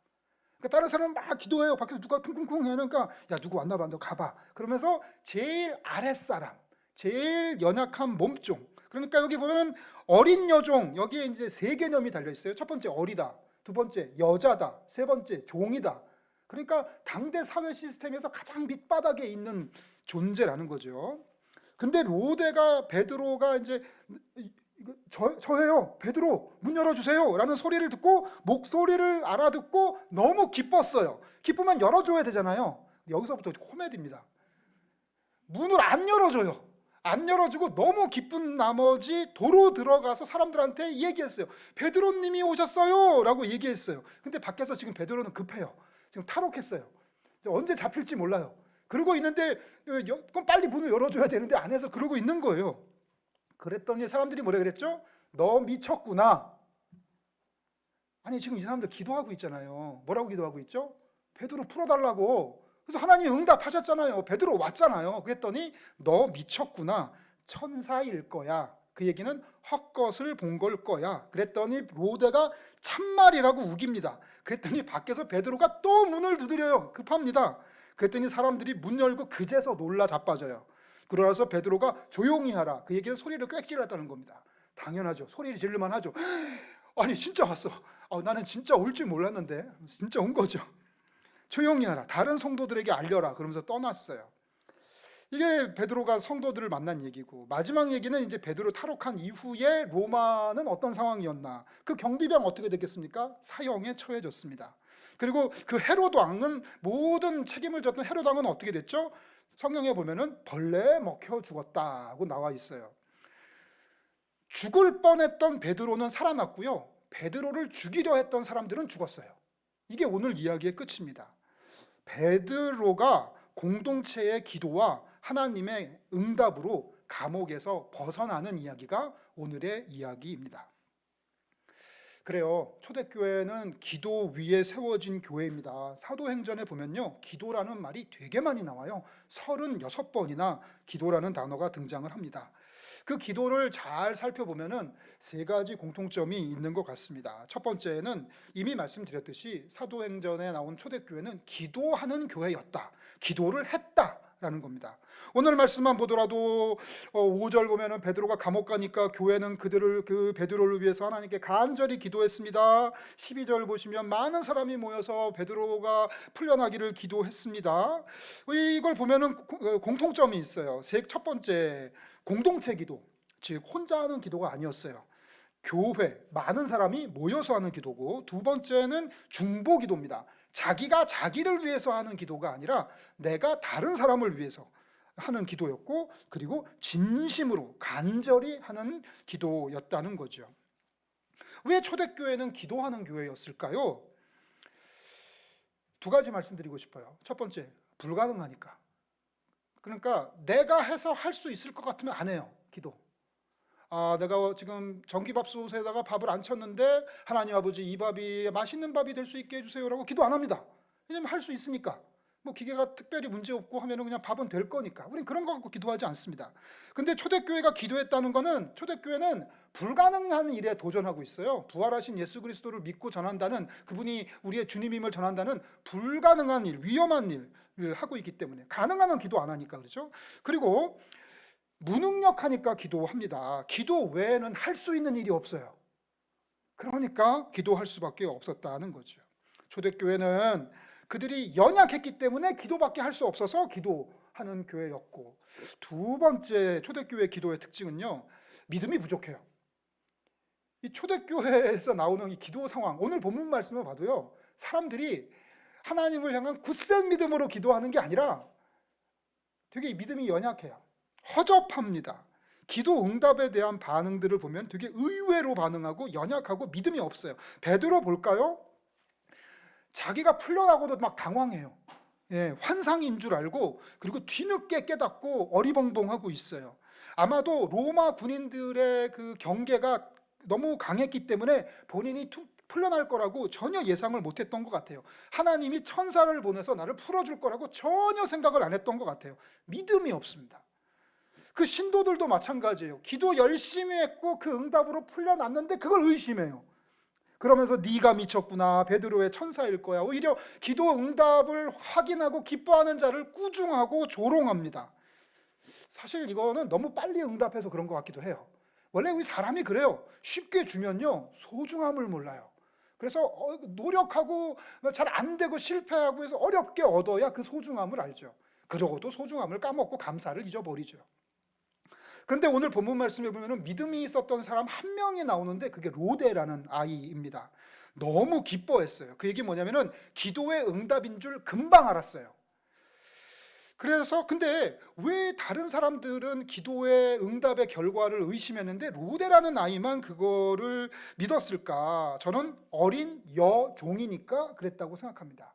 S2: 그러니까 다른 사람은 막 기도해요. 밖에서 누가 쿵쿵쿵 해니까 야, 누구 왔나 봐, 너 가봐. 그러면서 제일 아랫사람, 제일 연약한 몸종. 그러니까 여기 보면 어린 여종, 여기에 이제 세 개념이 달려 있어요. 첫 번째 어리다, 두 번째 여자다, 세 번째 종이다. 그러니까 당대 사회 시스템에서 가장 밑바닥에 있는 존재라는 거죠. 근데 로데가 베드로가 이제 저예요, 베드로 문 열어주세요 라는 소리를 듣고 목소리를 알아듣고 너무 기뻤어요. 기쁘면 열어줘야 되잖아요. 여기서부터 코미디입니다. 문을 안 열어줘요. 안 열어주고 너무 기쁜 나머지 도로 들어가서 사람들한테 얘기했어요. 베드로님이 오셨어요 라고 얘기했어요. 근데 밖에서 지금 베드로는 급해요. 지금 탈옥했어요. 언제 잡힐지 몰라요. 그러고 있는데 그럼 빨리 문을 열어줘야 되는데 안에서 그러고 있는 거예요. 그랬더니 사람들이 뭐라 그랬죠? 너 미쳤구나. 아니 지금 이 사람들 기도하고 있잖아요. 뭐라고 기도하고 있죠? 베드로 풀어달라고. 그래서 하나님이 응답하셨잖아요. 베드로 왔잖아요. 그랬더니 너 미쳤구나. 천사일 거야. 그 얘기는 헛것을 본 걸 거야. 그랬더니 로데가 참말이라고 우깁니다. 그랬더니 밖에서 베드로가 또 문을 두드려요. 급합니다. 그랬더니 사람들이 문 열고 그제서 놀라 자빠져요. 그러나서 베드로가 조용히 하라. 그 얘기는 소리를 꽥질렀다는 겁니다. 당연하죠. 소리를 지를만 하죠. 아니 진짜 왔어. 나는 진짜 올 줄 몰랐는데 진짜 온 거죠. 조용히 하라. 다른 성도들에게 알려라. 그러면서 떠났어요. 이게 베드로가 성도들을 만난 얘기고, 마지막 얘기는 이제 베드로 탈옥한 이후에 로마는 어떤 상황이었나. 그 경비병 어떻게 됐겠습니까? 사형에 처해졌습니다. 그리고 그 헤롯 왕은, 모든 책임을 졌던 헤롯 왕은 어떻게 됐죠? 성경에 보면은 벌레에 먹혀 죽었다고 나와 있어요. 죽을 뻔했던 베드로는 살아났고요. 베드로를 죽이려 했던 사람들은 죽었어요. 이게 오늘 이야기의 끝입니다. 베드로가 공동체의 기도와 하나님의 응답으로 감옥에서 벗어나는 이야기가 오늘의 이야기입니다. 그래요. 초대교회는 기도 위에 세워진 교회입니다. 사도행전에 보면요, 기도라는 말이 되게 많이 나와요. 36번이나 기도라는 단어가 등장을 합니다. 그 기도를 잘 살펴보면은 세 가지 공통점이 있는 것 같습니다. 첫 번째는 이미 말씀드렸듯이 사도행전에 나온 초대교회는 기도하는 교회였다. 기도를 했다라는 겁니다. 오늘 말씀만 보더라도 5절 보면은 베드로가 감옥 가니까 교회는 그 베드로를 위해서 하나님께 간절히 기도했습니다. 12절 보시면 많은 사람이 모여서 베드로가 풀려나기를 기도했습니다. 이걸 보면은 공통점이 있어요. 첫 번째, 공동체 기도, 즉 혼자 하는 기도가 아니었어요. 교회, 많은 사람이 모여서 하는 기도고, 두 번째는 중보 기도입니다. 자기가 자기를 위해서 하는 기도가 아니라 내가 다른 사람을 위해서 하는 기도였고, 그리고 진심으로 간절히 하는 기도였다는 거죠. 왜 초대교회는 기도하는 교회였을까요? 두 가지 말씀드리고 싶어요. 첫 번째, 불가능하니까. 그러니까 내가 해서 할 수 있을 것 같으면 안 해요. 기도. 내가 지금 전기밥솥에다가 밥을 안 쳤는데 하나님 아버지 이 밥이 맛있는 밥이 될 수 있게 해주세요라고 기도 안 합니다. 왜냐면 할 수 있으니까. 뭐 기계가 특별히 문제 없고 하면은 그냥 밥은 될 거니까. 우린 그런 거 갖고 기도하지 않습니다. 근데 초대교회가 기도했다는 거는, 초대교회는 불가능한 일에 도전하고 있어요. 부활하신 예수 그리스도를 믿고 전한다는, 그분이 우리의 주님임을 전한다는 불가능한 일, 위험한 일을 하고 있기 때문에, 가능하면 기도 안 하니까 그렇죠. 그리고 무능력하니까 기도합니다. 기도 외에는 할 수 있는 일이 없어요. 그러니까 기도할 수밖에 없었다는 거죠. 초대교회는 그들이 연약했기 때문에 기도밖에 할 수 없어서 기도 하는 교회였고, 두 번째 초대교회 기도의 특징은요, 믿음이 부족해요. 이 초대교회에서 나오는 이 기도 상황, 오늘 본문 말씀을 봐도요, 사람들이 하나님을 향한 굳센 믿음으로 기도하는 게 아니라 되게 믿음이 연약해요. 허접합니다. 기도 응답에 대한 반응들을 보면 되게 의외로 반응하고 연약하고 믿음이 없어요. 베드로 볼까요? 자기가 풀려나고도 막 당황해요. 환상인 줄 알고, 그리고 뒤늦게 깨닫고 어리벙벙하고 있어요. 아마도 로마 군인들의 그 경계가 너무 강했기 때문에 본인이 풀려날 거라고 전혀 예상을 못했던 것 같아요. 하나님이 천사를 보내서 나를 풀어줄 거라고 전혀 생각을 안 했던 것 같아요. 믿음이 없습니다. 그 신도들도 마찬가지예요. 기도 열심히 했고 그 응답으로 풀려났는데 그걸 의심해요. 그러면서 네가 미쳤구나, 베드로의 천사일 거야. 오히려 기도 응답을 확인하고 기뻐하는 자를 꾸중하고 조롱합니다. 사실 이거는 너무 빨리 응답해서 그런 것 같기도 해요. 원래 우리 사람이 그래요. 쉽게 주면요 소중함을 몰라요. 그래서 노력하고 잘 안 되고 실패하고 해서 어렵게 얻어야 그 소중함을 알죠. 그러고도 소중함을 까먹고 감사를 잊어버리죠. 그런데 오늘 본문 말씀에 보면 믿음이 있었던 사람 한 명이 나오는데 그게 로데라는 아이입니다. 너무 기뻐했어요. 그 얘기 뭐냐면은 기도의 응답인 줄 금방 알았어요. 그래서 근데 왜 다른 사람들은 기도의 응답의 결과를 의심했는데 로데라는 아이만 그거를 믿었을까? 저는 어린 여종이니까 그랬다고 생각합니다.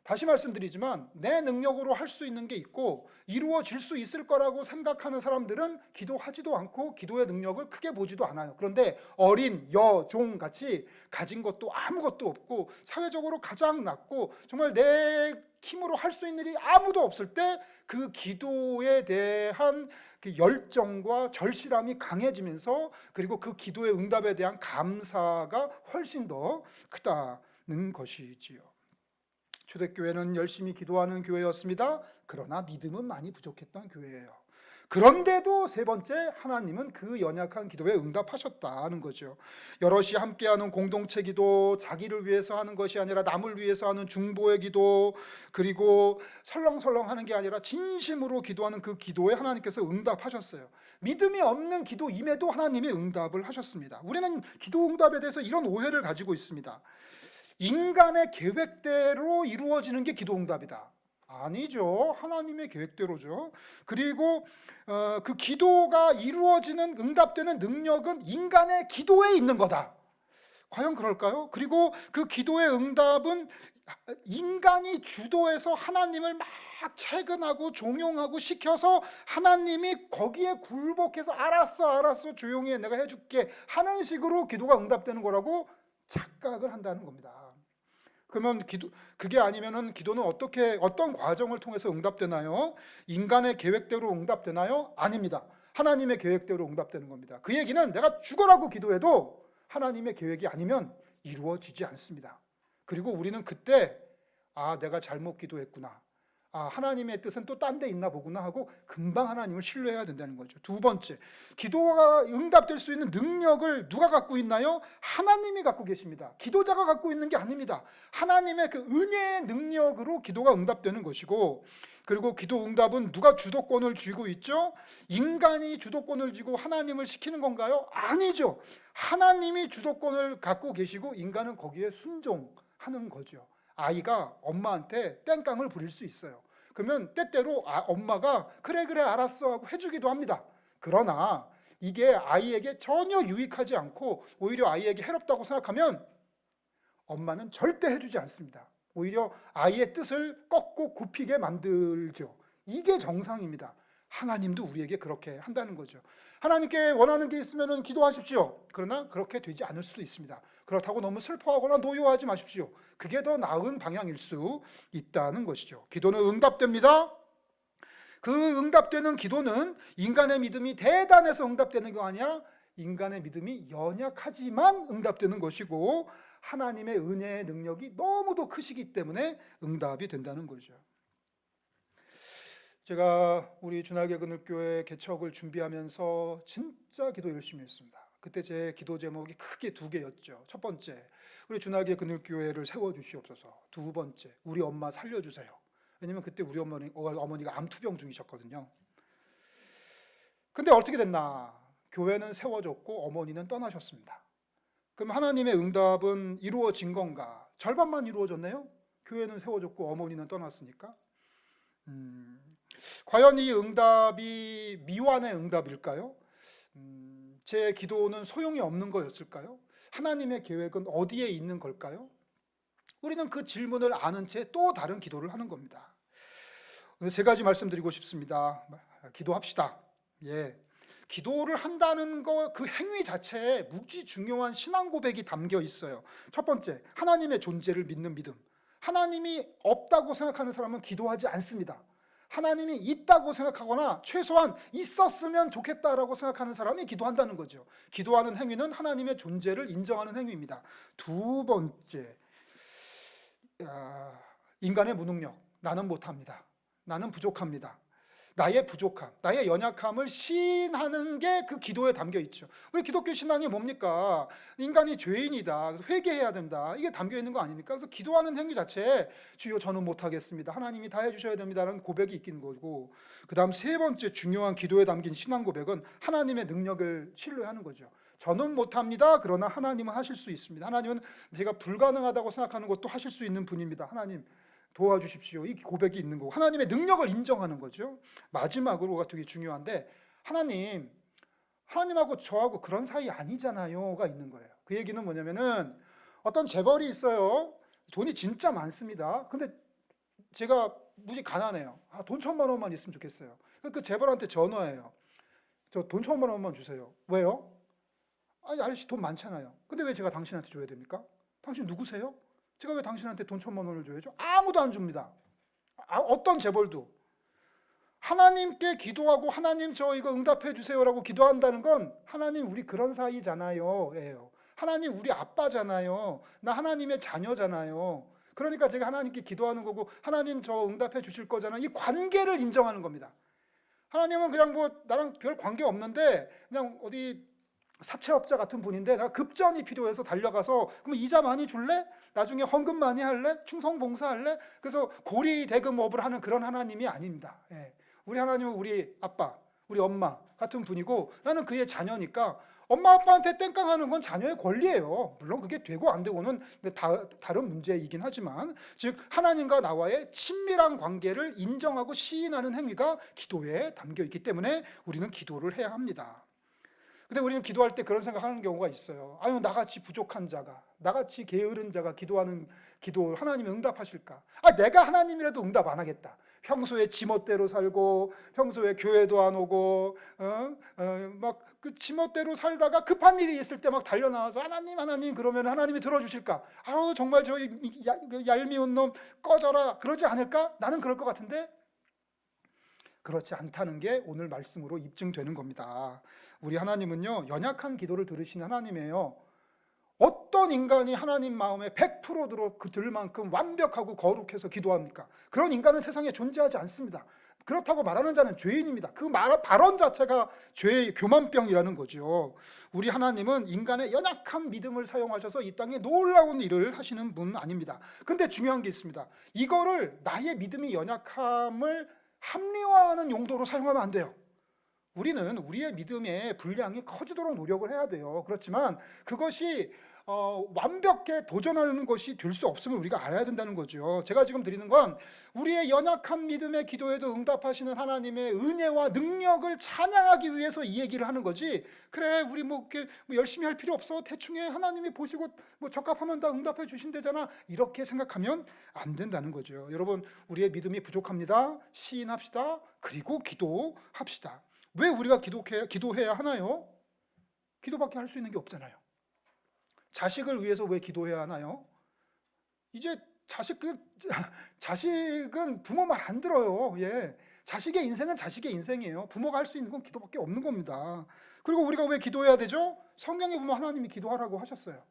S2: 다시 말씀드리지만 내 능력으로 할 수 있는 게 있고 이루어질 수 있을 거라고 생각하는 사람들은 기도하지도 않고 기도의 능력을 크게 보지도 않아요. 그런데 어린 여종같이 가진 것도 아무것도 없고 사회적으로 가장 낮고 정말 내 힘으로 할 수 있는 일이 아무도 없을 때 그 기도에 대한 그 열정과 절실함이 강해지면서 그리고 그 기도의 응답에 대한 감사가 훨씬 더 크다는 것이지요. 초대교회는 열심히 기도하는 교회였습니다. 그러나 믿음은 많이 부족했던 교회예요. 그런데도 세 번째, 하나님은 그 연약한 기도에 응답하셨다는 거죠. 여럿이 함께하는 공동체 기도, 자기를 위해서 하는 것이 아니라 남을 위해서 하는 중보의 기도, 그리고 설렁설렁 하는 게 아니라 진심으로 기도하는 그 기도에 하나님께서 응답하셨어요. 믿음이 없는 기도임에도 하나님이 응답을 하셨습니다. 우리는 기도 응답에 대해서 이런 오해를 가지고 있습니다. 인간의 계획대로 이루어지는 게 기도 응답이다. 아니죠. 하나님의 계획대로죠. 그리고 그 기도가 이루어지는 응답되는 능력은 인간의 기도에 있는 거다. 과연 그럴까요? 그리고 그 기도의 응답은 인간이 주도해서 하나님을 막 채근하고 종용하고 시켜서 하나님이 거기에 굴복해서 알았어 조용히 해 내가 해줄게 하는 식으로 기도가 응답되는 거라고 착각을 한다는 겁니다. 그러면 그게 아니면은 기도는 어떤 과정을 통해서 응답되나요? 인간의 계획대로 응답되나요? 아닙니다. 하나님의 계획대로 응답되는 겁니다. 그 얘기는 내가 죽어라고 기도해도 하나님의 계획이 아니면 이루어지지 않습니다. 그리고 우리는 그때 내가 잘못 기도했구나. 하나님의 뜻은 또 딴 데 있나 보구나 하고 금방 하나님을 신뢰해야 된다는 거죠. 두 번째, 기도가 응답될 수 있는 능력을 누가 갖고 있나요? 하나님이 갖고 계십니다. 기도자가 갖고 있는 게 아닙니다. 하나님의 그 은혜의 능력으로 기도가 응답되는 것이고, 그리고 기도 응답은 누가 주도권을 쥐고 있죠? 인간이 주도권을 쥐고 하나님을 시키는 건가요? 아니죠. 하나님이 주도권을 갖고 계시고 인간은 거기에 순종하는 거죠. 아이가 엄마한테 땡깡을 부릴 수 있어요. 그러면 때때로 엄마가 그래 알았어 하고 해주기도 합니다. 그러나 이게 아이에게 전혀 유익하지 않고 오히려 아이에게 해롭다고 생각하면 엄마는 절대 해주지 않습니다. 오히려 아이의 뜻을 꺾고 굽히게 만들죠. 이게 정상입니다. 하나님도 우리에게 그렇게 한다는 거죠. 하나님께 원하는 게 있으면 기도하십시오. 그러나 그렇게 되지 않을 수도 있습니다. 그렇다고 너무 슬퍼하거나 노여워하지 마십시오. 그게 더 나은 방향일 수 있다는 것이죠. 기도는 응답됩니다. 그 응답되는 기도는 인간의 믿음이 대단해서 응답되는 게 아니라 인간의 믿음이 연약하지만 응답되는 것이고 하나님의 은혜의 능력이 너무도 크시기 때문에 응답이 된다는 거죠. 제가 우리 주날개 그늘교회 개척을 준비하면서 진짜 기도 열심히 했습니다. 그때 제 기도 제목이 크게 두 개였죠. 첫 번째, 우리 주날개 그늘교회를 세워주시옵소서. 두 번째, 우리 엄마 살려주세요. 왜냐면 그때 우리 어머니가 암투병 중이셨거든요. 근데 어떻게 됐나? 교회는 세워졌고 어머니는 떠나셨습니다. 그럼 하나님의 응답은 이루어진 건가? 절반만 이루어졌네요. 교회는 세워졌고 어머니는 떠났으니까. 과연 이 응답이 미완의 응답일까요? 제 기도는 소용이 없는 거였을까요? 하나님의 계획은 어디에 있는 걸까요? 우리는 그 질문을 아는 채 또 다른 기도를 하는 겁니다. 오늘 세 가지 말씀드리고 싶습니다. 기도합시다. 예. 기도를 한다는 그 행위 자체에 무지 중요한 신앙 고백이 담겨 있어요. 첫 번째, 하나님의 존재를 믿는 믿음. 하나님이 없다고 생각하는 사람은 기도하지 않습니다. 하나님이 있다고 생각하거나 최소한 있었으면 좋겠다라고 생각하는 사람이 기도한다는 거죠. 기도하는 행위는 하나님의 존재를 인정하는 행위입니다. 두 번째, 인간의 무능력. 나는 못합니다. 나는 부족합니다. 나의 부족함, 나의 연약함을 시인하는 게 그 기도에 담겨 있죠. 우리 기독교 신앙이 뭡니까? 인간이 죄인이다. 그래서 회개해야 된다. 이게 담겨 있는 거 아닙니까? 그래서 기도하는 행위 자체에 주여 저는 못하겠습니다. 하나님이 다 해주셔야 됩니다라는 고백이 있긴 거고, 그 다음 세 번째 중요한 기도에 담긴 신앙 고백은 하나님의 능력을 신뢰하는 거죠. 저는 못합니다. 그러나 하나님은 하실 수 있습니다. 하나님은 제가 불가능하다고 생각하는 것도 하실 수 있는 분입니다. 하나님 도와주십시오. 이 고백이 있는 거고, 하나님의 능력을 인정하는 거죠. 마지막으로가 되게 중요한데, 하나님하고 저하고 그런 사이 아니잖아요가 있는 거예요. 그 얘기는 뭐냐면은 어떤 재벌이 있어요. 돈이 진짜 많습니다. 근데 제가 무지 가난해요. 돈 1,000만 원만 있으면 좋겠어요. 그 재벌한테 전화해요. 저 돈 1,000만 원만 주세요. 왜요? 아니, 아저씨 돈 많잖아요. 근데 왜 제가 당신한테 줘야 됩니까? 당신 누구세요? 제가 왜 당신한테 돈 1,000만 원을 줘야죠? 아무도 안 줍니다. 어떤 재벌도. 하나님께 기도하고 하나님 저 이거 응답해 주세요라고 기도한다는 건 하나님 우리 그런 사이잖아요 예요. 하나님 우리 아빠잖아요. 나 하나님의 자녀잖아요. 그러니까 제가 하나님께 기도하는 거고 하나님 저 응답해 주실 거잖아요. 이 관계를 인정하는 겁니다. 하나님은 그냥 뭐 나랑 별 관계 없는데 그냥 어디 사채업자 같은 분인데 내가 급전이 필요해서 달려가서 그럼 이자 많이 줄래? 나중에 헌금 많이 할래? 충성봉사할래? 그래서 고리대금업을 하는 그런 하나님이 아닙니다. 예. 우리 하나님은 우리 아빠, 우리 엄마 같은 분이고 나는 그의 자녀니까 엄마 아빠한테 땡깡하는 건 자녀의 권리예요. 물론 그게 되고 안 되고는 다른 문제이긴 하지만, 즉 하나님과 나와의 친밀한 관계를 인정하고 시인하는 행위가 기도에 담겨 있기 때문에 우리는 기도를 해야 합니다. 근데 우리는 기도할 때 그런 생각하는 경우가 있어요. 아유, 나같이 부족한 자가, 나같이 게으른 자가 기도하는 기도 하나님이 응답하실까? 내가 하나님이라도 응답 안 하겠다. 평소에 지멋대로 살고 평소에 교회도 안 오고 막 그 지멋대로 살다가 급한 일이 있을 때 막 달려나와서 하나님 그러면 하나님이 들어주실까? 아유, 정말 저 얄미운 놈 꺼져라 그러지 않을까? 나는 그럴 것 같은데 그렇지 않다는 게 오늘 말씀으로 입증되는 겁니다. 우리 하나님은요, 연약한 기도를 들으시는 하나님이에요. 어떤 인간이 하나님 마음에 100% 들 만큼 완벽하고 거룩해서 기도합니까? 그런 인간은 세상에 존재하지 않습니다. 그렇다고 말하는 자는 죄인입니다. 그 발언 자체가 죄의 교만병이라는 거죠. 우리 하나님은 인간의 연약한 믿음을 사용하셔서 이 땅에 놀라운 일을 하시는 분 아닙니다. 근데 중요한 게 있습니다. 이거를 나의 믿음이 연약함을 합리화하는 용도로 사용하면 안 돼요. 우리는 우리의 믿음의 분량이 커지도록 노력을 해야 돼요. 그렇지만 그것이 완벽에 도전하는 것이 될 수 없음을 우리가 알아야 된다는 거죠. 제가 지금 드리는 건 우리의 연약한 믿음의 기도에도 응답하시는 하나님의 은혜와 능력을 찬양하기 위해서 이 얘기를 하는 거지. 그래, 우리 뭐 열심히 할 필요 없어. 대충 해. 하나님이 보시고 뭐 적합하면 다 응답해 주신대잖아. 이렇게 생각하면 안 된다는 거죠. 여러분, 우리의 믿음이 부족합니다. 시인합시다. 그리고 기도합시다. 왜 우리가 기도해야 하나요? 기도밖에 할 수 있는 게 없잖아요. 자식을 위해서 왜 기도해야 하나요? 이제 자식은 부모 말 안 들어요. 예. 자식의 인생은 자식의 인생이에요. 부모가 할 수 있는 건 기도밖에 없는 겁니다. 그리고 우리가 왜 기도해야 되죠? 성경에 보면 하나님이 기도하라고 하셨어요.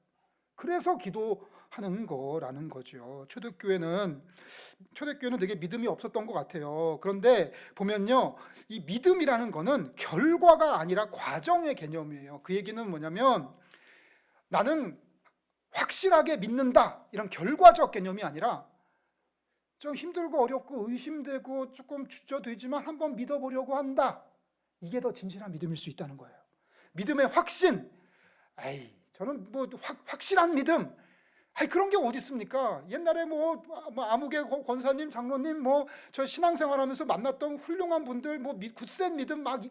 S2: 그래서 기도하는 거라는 거죠. 초대교회는 되게 믿음이 없었던 것 같아요. 그런데 보면요, 이 믿음이라는 거는 결과가 아니라 과정의 개념이에요. 그 얘기는 뭐냐면 나는 확실하게 믿는다 이런 결과적 개념이 아니라 좀 힘들고 어렵고 의심되고 조금 주저되지만 한번 믿어보려고 한다. 이게 더 진실한 믿음일 수 있다는 거예요. 믿음의 확신. 저는 뭐 확실한 믿음. 그런 게 어디 있습니까? 옛날에 뭐 아무개 권사님, 장로님, 뭐 저 신앙생활하면서 만났던 훌륭한 분들, 뭐 굳센 믿음 막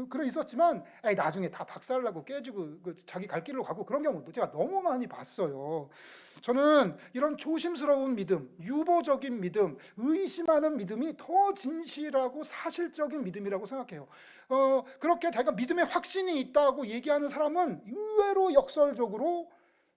S2: 그런 있었지만, 나중에 다 박살나고 깨지고 자기 갈 길로 가고 그런 경우도 제가 너무 많이 봤어요. 저는 이런 조심스러운 믿음, 유보적인 믿음, 의심하는 믿음이 더 진실하고 사실적인 믿음이라고 생각해요. 그렇게 자기가 믿음의 확신이 있다고 얘기하는 사람은 의외로 역설적으로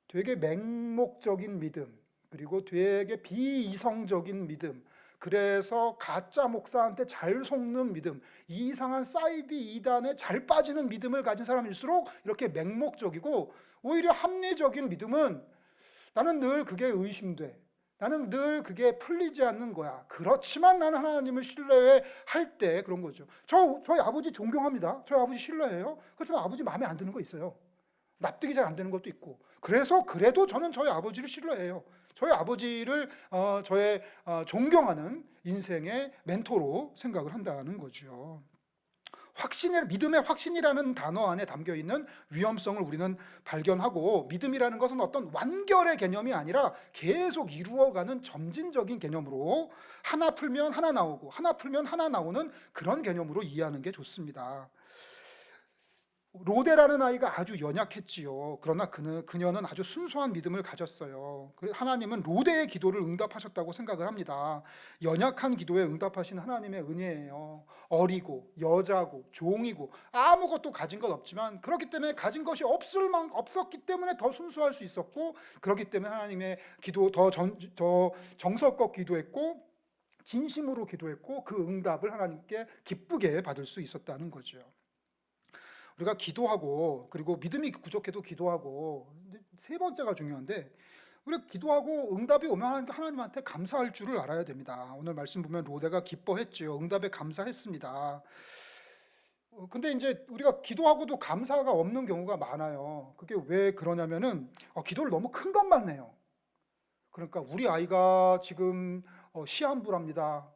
S2: 되게 맹목적인 믿음, 그리고 되게 비이성적인 믿음, 그래서 가짜 목사한테 잘 속는 믿음, 이상한 사이비 이단에 잘 빠지는 믿음을 가진 사람일수록 이렇게 맹목적이고, 오히려 합리적인 믿음은 나는 늘 그게 의심돼, 나는 늘 그게 풀리지 않는 거야. 그렇지만 나는 하나님을 신뢰할 때 그런 거죠. 저희 아버지 존경합니다. 저희 아버지 신뢰해요. 그렇지만 아버지 마음에 안 드는 거 있어요. 납득이 잘 안 되는 것도 있고. 그래도 저는 저희 아버지를 신뢰해요. 저희 아버지를 저의 존경하는 인생의 멘토로 생각을 한다는 거죠. 믿음의 확신이라는 단어 안에 담겨 있는 위험성을 우리는 발견하고, 믿음이라는 것은 어떤 완결의 개념이 아니라 계속 이루어가는 점진적인 개념으로 하나 풀면 하나 나오고 하나 풀면 하나 나오는 그런 개념으로 이해하는 게 좋습니다. 로데라는 아이가 아주 연약했지요. 그러나 그녀는 아주 순수한 믿음을 가졌어요. 하나님은 로데의 기도를 응답하셨다고 생각을 합니다. 연약한 기도에 응답하신 하나님의 은혜예요. 어리고 여자고 종이고 아무것도 가진 것 없지만, 그렇기 때문에 가진 것이 없었기 때문에 더 순수할 수 있었고, 그렇기 때문에 하나님의 기도 더 정성껏 기도했고 진심으로 기도했고, 그 응답을 하나님께 기쁘게 받을 수 있었다는 거죠. 우리가 기도하고, 그리고 믿음이 부족해도 기도하고, 세 번째가 중요한데, 우리가 기도하고 응답이 오면 하나님한테 감사할 줄을 알아야 됩니다. 오늘 말씀 보면 로데가 기뻐했지요. 응답에 감사했습니다. 근데 이제 우리가 기도하고도 감사가 없는 경우가 많아요. 그게 왜 그러냐면은 기도를 너무 큰 것만 해요. 그러니까 우리 아이가 지금 시한부랍니다.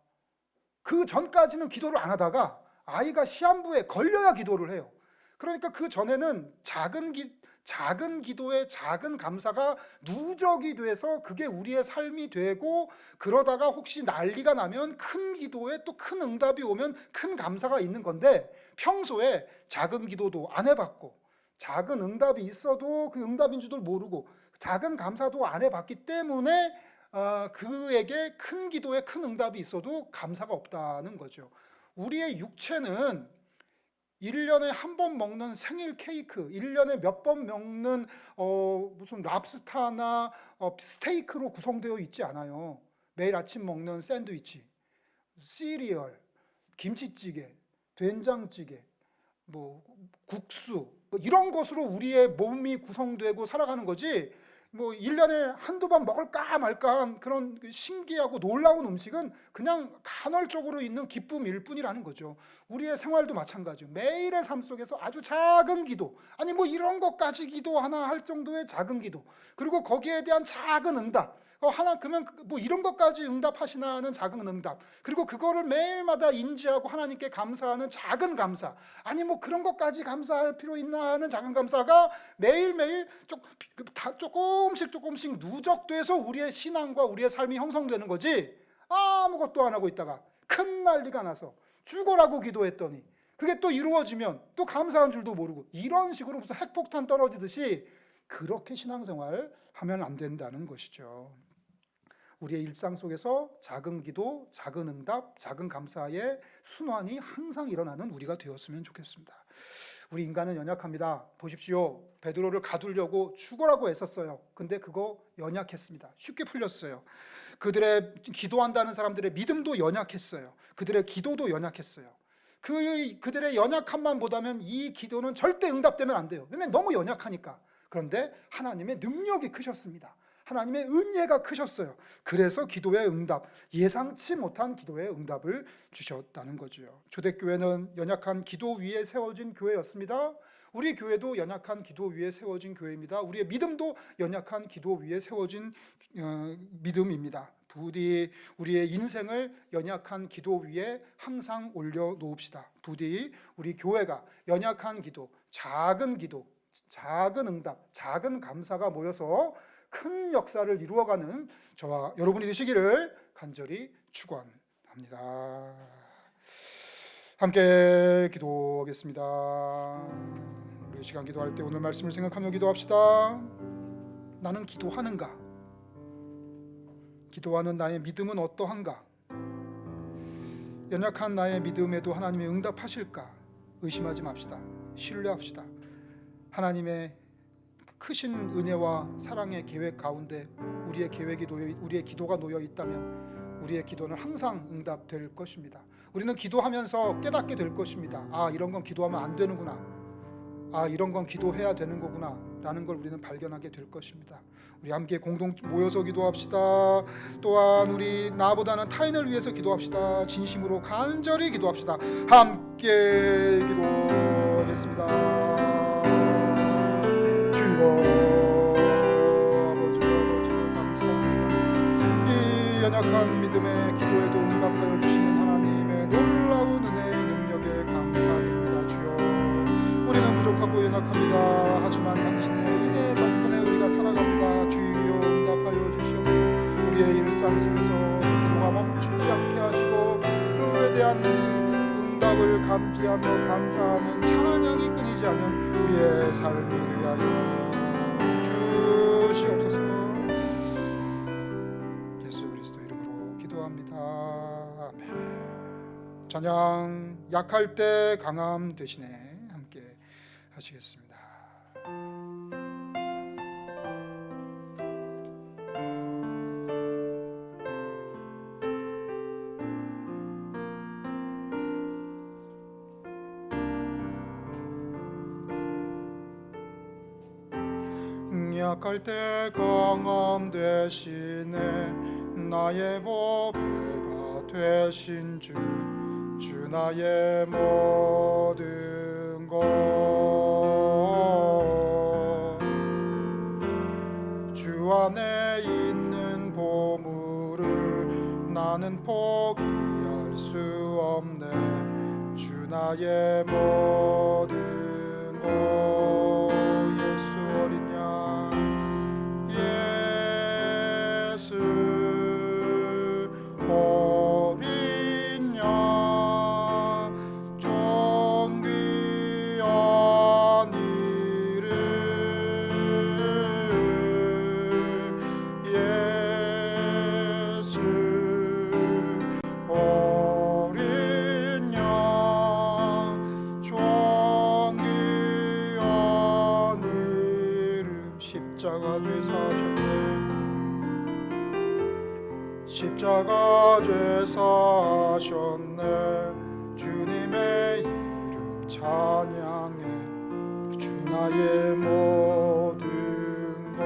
S2: 그 전까지는 기도를 안 하다가 아이가 시한부에 걸려야 기도를 해요. 그러니까 그 전에는 작은 기도의 작은 감사가 누적이 돼서 그게 우리의 삶이 되고, 그러다가 혹시 난리가 나면 큰 기도에 또 큰 응답이 오면 큰 감사가 있는 건데, 평소에 작은 기도도 안 해봤고 작은 응답이 있어도 그 응답인 줄도 모르고 작은 감사도 안 해봤기 때문에 그에게 큰 기도에 큰 응답이 있어도 감사가 없다는 거죠. 우리의 육체는 1년에 한 번 먹는 생일 케이크, 1년에 몇 번 먹는 무슨 랍스타나 스테이크로 구성되어 있지 않아요. 매일 아침 먹는 샌드위치, 시리얼, 김치찌개, 된장찌개, 뭐 국수, 뭐 이런 것으로 우리의 몸이 구성되고 살아가는 거지, 뭐 1년에 한두 번 먹을까 말까한 그런 신기하고 놀라운 음식은 그냥 간헐적으로 있는 기쁨일 뿐이라는 거죠. 우리의 생활도 마찬가지죠. 매일의 삶 속에서 아주 작은 기도, 아니 뭐 이런 것까지 기도하나 할 정도의 작은 기도, 그리고 거기에 대한 작은 응답, 그러면 뭐 이런 것까지 응답하시나 하는 작은 응답, 그리고 그거를 매일마다 인지하고 하나님께 감사하는 작은 감사, 아니 뭐 그런 것까지 감사할 필요 있나 하는 작은 감사가 매일매일 조금씩 누적돼서 우리의 신앙과 우리의 삶이 형성되는 거지, 아무것도 안 하고 있다가 큰 난리가 나서 죽어라고 기도했더니 그게 또 이루어지면 또 감사한 줄도 모르고, 이런 식으로 무슨 핵폭탄 떨어지듯이 그렇게 신앙생활 하면 안 된다는 것이죠. 우리의 일상 속에서 작은 기도, 작은 응답, 작은 감사의 순환이 항상 일어나는 우리가 되었으면 좋겠습니다. 우리 인간은 연약합니다. 보십시오. 베드로를 가두려고 죽어라고 애썼어요. 근데 그거 연약했습니다. 쉽게 풀렸어요. 그들의 기도한다는 사람들의 믿음도 연약했어요. 그들의 기도도 연약했어요. 그들의 연약함만 보다면 이 기도는 절대 응답되면 안 돼요. 왜냐면 너무 연약하니까. 그런데 하나님의 능력이 크셨습니다. 하나님의 은혜가 크셨어요. 그래서 기도의 응답, 예상치 못한 기도의 응답을 주셨다는 거죠. 초대교회는 연약한 기도 위에 세워진 교회였습니다. 우리 교회도 연약한 기도 위에 세워진 교회입니다. 우리의 믿음도 연약한 기도 위에 세워진 믿음입니다. 부디 우리의 인생을 연약한 기도 위에 항상 올려놓읍시다. 부디 우리 교회가 연약한 기도, 작은 응답, 작은 감사가 모여서 큰 역사를 이루어가는 저와 여러분이 되시기를 간절히 축원합니다. 함께 기도하겠습니다. 우리 시간 기도할 때 오늘 말씀을 생각하며 기도합시다. 나는 기도하는가? 기도하는 나의 믿음은 어떠한가? 연약한 나의 믿음에도 하나님이 응답하실까? 의심하지 맙시다. 신뢰합시다. 하나님의 크신 은혜와 사랑의 계획 가운데 우리의 기도가 놓여 있다면 우리의 기도는 항상 응답될 것입니다. 우리는 기도하면서 깨닫게 될 것입니다. 아, 이런 건 기도하면 안 되는구나. 아, 이런 건 기도해야 되는 거구나 라는 걸 우리는 발견하게 될 것입니다. 우리 함께 공동 모여서 기도합시다. 또한 우리 나보다는 타인을 위해서 기도합시다. 진심으로 간절히 기도합시다. 함께 기도하겠습니다. 주여, 아버지 감사합니다. 이 연약한 믿음의 기도에도 응답하여 주시는 하나님의 놀라운 은혜의 능력에 감사드립니다. 주여, 우리는 부족하고 연약합니다. 하지만 당신의 은혜 덕분에 우리가 살아갑니다. 주여, 응답하여 주시옵소서. 우리의 일상 속에서 기도가 멈추지 않게 하시고 그에 대한 응답을 감지하며 감사하는 찬양이 끊이지 않는 우리의 삶이 되게 하여 주시옵소서. 예수 그리스도 이름으로 기도합니다. 아멘. 찬양 약할 때 강함 되시네 함께 하시겠습니다. 약할 때 강함 되시네 나의 보배가 되신 주 나의 모든 것 주 안에 있는 보물을 나는 포기할 수 없네 주 나의 모든 것 예수 어린 양 예수 어린 양 존귀한 이름 예수 어린 양 존귀한 이름 십자가 죄 사셨네 십자가 죄 사셨네 주님의 이름 찬양해 주 나의 모든 것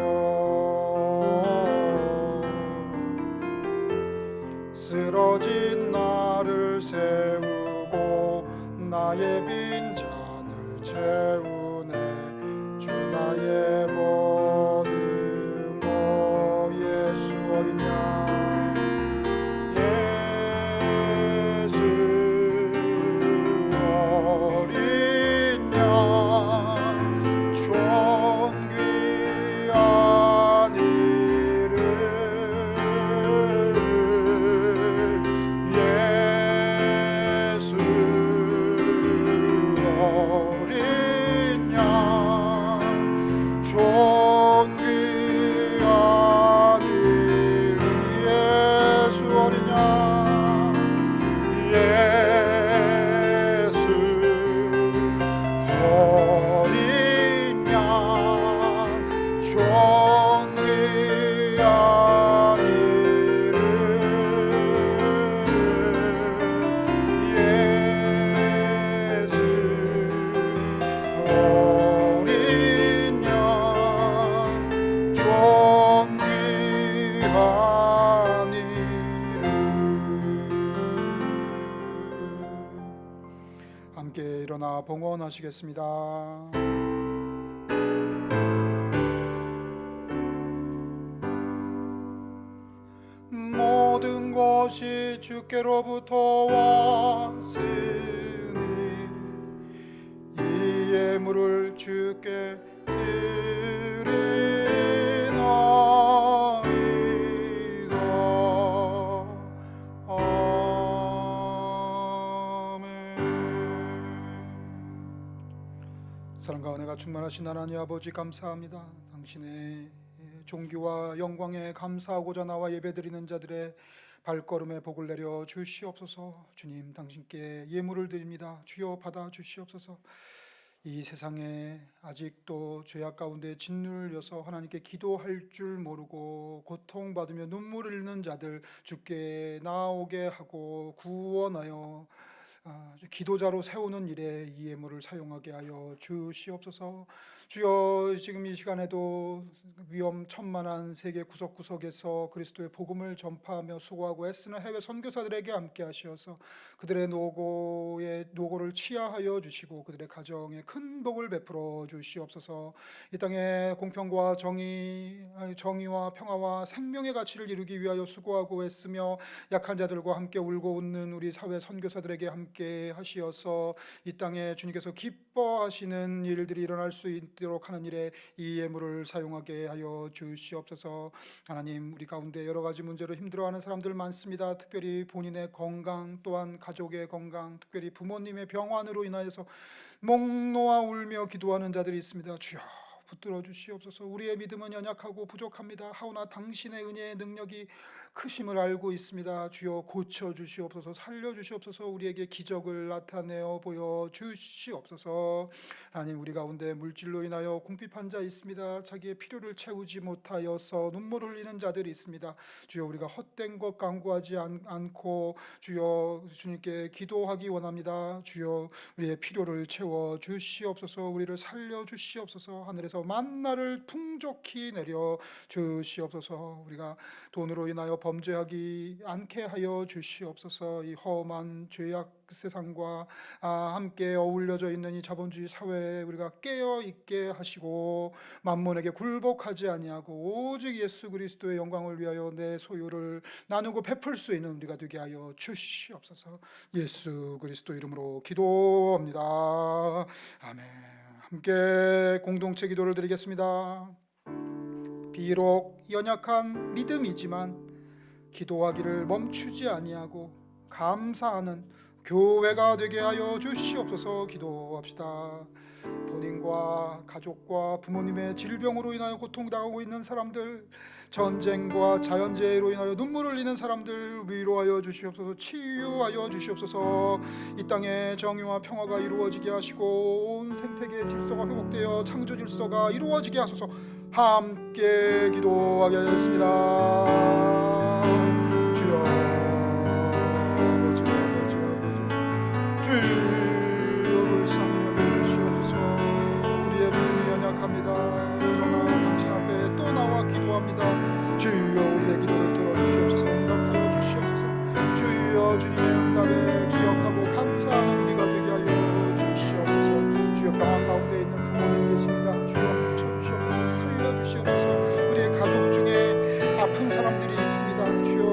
S2: 쓰러진 나를 세우고 나의 빈잔을 채우네 주 나의 모든 것 예수 어린 양 예수 어린 양 존귀한 이름 예수 어린 양 존귀한 이름 예수 어린 양 예수 어린 양 존귀한 이름 예수 어린 양 존귀한 이름 함께 일어나 봉헌하시겠습니다. 모든 주께로부터 왔으니 이 예물을 주께 드리나이다. 아멘. 사랑과 은혜가 충만하신 하나님 아버지 감사합니다. 당신의 존귀와 영광에 감사하고자 나와 예배드리는 자들의 발걸음에 복을 내려 주시옵소서. 주님, 당신께 예물을 드립니다. 주여 받아 주시옵소서. 이 세상에 아직도 죄악 가운데 짓눌려서 하나님께 기도할 줄 모르고 고통받으며 눈물을 흘리는 자들 주께 나오게 하고 구원하여 기도자로 세우는 일에 이 예물을 사용하게 하여 주시옵소서. 주여, 지금 이 시간에도 위험천만한 세계 구석구석에서 그리스도의 복음을 전파하며 수고하고 애쓰는 해외 선교사들에게 함께 하시어서 그들의 노고를 치하하여 주시고 그들의 가정에 큰 복을 베풀어 주시옵소서. 이 땅에 공평과 정의와 평화와 생명의 가치를 이루기 위하여 수고하고 애쓰며 약한 자들과 함께 울고 웃는 우리 사회 선교사들에게 함께 하시어서 이 땅에 주님께서 기뻐하시는 일들이 일어날 수 있도록 하는 일에 이 예물을 사용하게 하여 주시옵소서. 하나님, 우리 가운데 여러 가지 문제로 힘들어하는 사람들 많습니다. 특별히 본인의 건강, 또한 가족의 건강, 특별히 부모님의 병환으로 인하여서 목 놓아 울며 기도하는 자들이 있습니다. 주여 붙들어 주시옵소서. 우리의 믿음은 연약하고 부족합니다. 하오나 당신의 은혜의 능력이 크심을 알고 있습니다. 주여 고쳐 주시옵소서. 살려 주시옵소서. 우리에게 기적을 나타내어 보여 주시옵소서. 하나님, 우리 가운데 물질로 인하여 궁핍한 자 있습니다. 자기의 필요를 채우지 못하여서 눈물을 흘리는 자들이 있습니다. 주여, 우리가 헛된 것 강구하지 않고 주여 주님께 기도하기 원합니다. 주여, 우리의 필요를 채워 주시옵소서. 우리를 살려 주시옵소서. 하늘에서 만나를 풍족히 내려 주시옵소서. 우리가 돈으로 인하여 범죄하기 않게 하여 주시옵소서. 이 험한 죄악 세상과 함께 어울려져 있는 이 자본주의 사회에 우리가 깨어 있게 하시고 만몬에게 굴복하지 아니하고 오직 예수 그리스도의 영광을 위하여 내 소유를 나누고 베풀 수 있는 우리가 되게 하여 주시옵소서. 예수 그리스도 이름으로 기도합니다. 아멘. 함께 공동체 기도를 드리겠습니다. 비록 연약한 믿음이지만 기도하기를 멈추지 아니하고 감사하는 교회가 되게 하여 주시옵소서. 기도합시다. 본인과 가족과 부모님의 질병으로 인하여 고통당하고 있는 사람들, 전쟁과 자연재해로 인하여 눈물을 흘리는 사람들 위로하여 주시옵소서. 치유하여 주시옵소서. 이 땅에 정의와 평화가 이루어지게 하시고 온 생태계의 질서가 회복되어 창조 질서가 이루어지게 하소서. 함께 기도하겠습니다. 주여 아버지 주여 불쌍히 여겨주시옵소서. 우리의 믿음이 연약합니다. 그러나 당신 앞에 또 나와 기도합니다. 주여, 우리의 기도를 들어주시옵소서. 응답하여 주시옵소서. 주여, 주님의 응답에 기억하고 감사하는 우리가 되게 하여 주시옵소서. 주여, 병환 가운데 있는 부모님 계십니다. 주여, 고쳐주시옵소서. 살려주시옵소서. 우리의 가족 중에 아픈 사람들이 있습니다. 주여,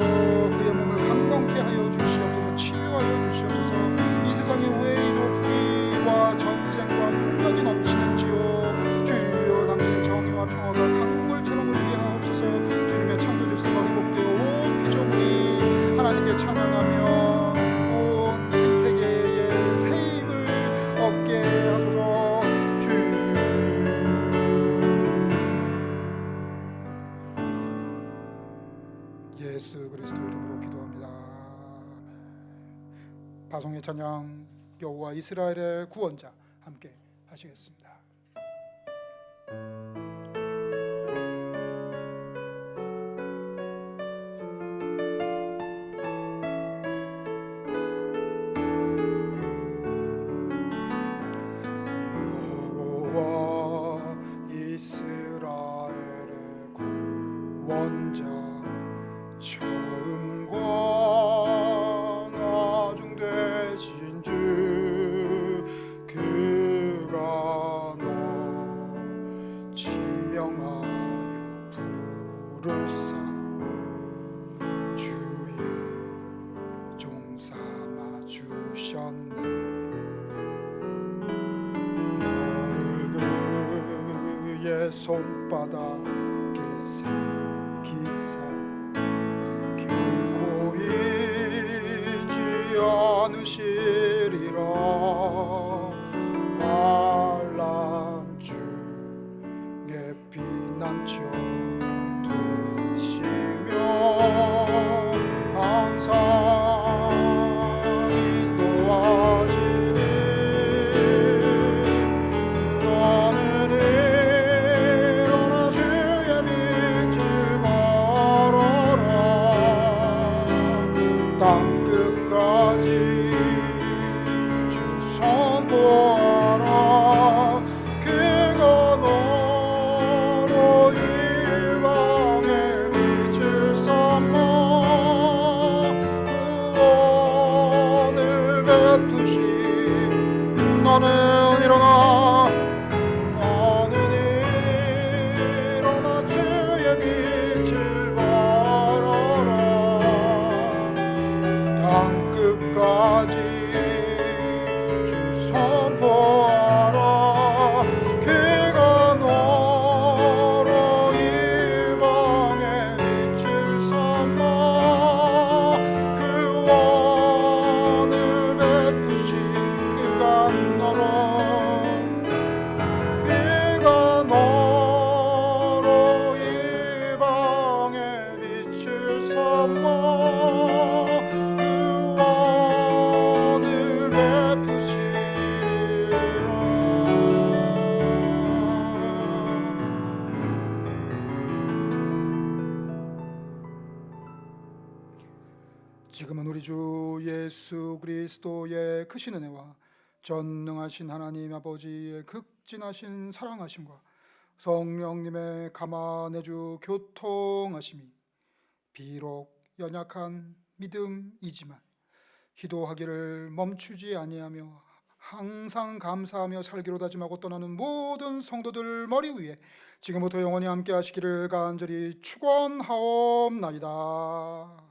S2: 그의 몸을 강건케 하여 주시옵소서. 치유하여 주시옵소서. 이 세상에 왜 이로 불의와 전쟁과 폭력이 넘치는지요. 주여, 당신의 정의와 평화가 강물처럼 흐르게 하옵소서. 주님의 창조 질서가 회복되어 온 피조물이 하나님께 찬양하며 온 생태계에 새 힘을 얻게 하소서. 예수 그리스도 이름으로 기도합니다. 바송의 찬양, 여호와 이스라엘의 구원자 함께 하시겠습니다. 여호와 이스라엘의 구원자 처음과 나중 되신 주 그가 너 주셨네. 너를 그의 손바닥에 새기사 결코 잊지 않으시리라. 환난 중에 피난처가 되시며 항상 인도하시니 너는 일어나 주의 빛을 걸어라. 땅끝까지 주 선포하라. 그가 너로 이방의 빛을 삼아 구원을 베푸시. 너는 일어나 주의 빛을 발하라. 땅끝까지 주 선포하라. 그가 너로 이방의 빛을 삼아 구원을 베푸시. 그가 너로 이방의 빛을 삼아 구원을 베푸시리라. 지금은 우리 주 예수 그리스도의 크신 은혜와 전능하신 하나님 아버지의 극진하신 사랑하심과 성령님의 감화내주 교통하심이 비록 연약한 믿음이지만 기도하기를 멈추지 아니하며 항상 감사하며 살기로 다짐하고 떠나는 모든 성도들 머리 위에 지금부터 영원히 함께 하시기를 간절히 축원하옵나이다.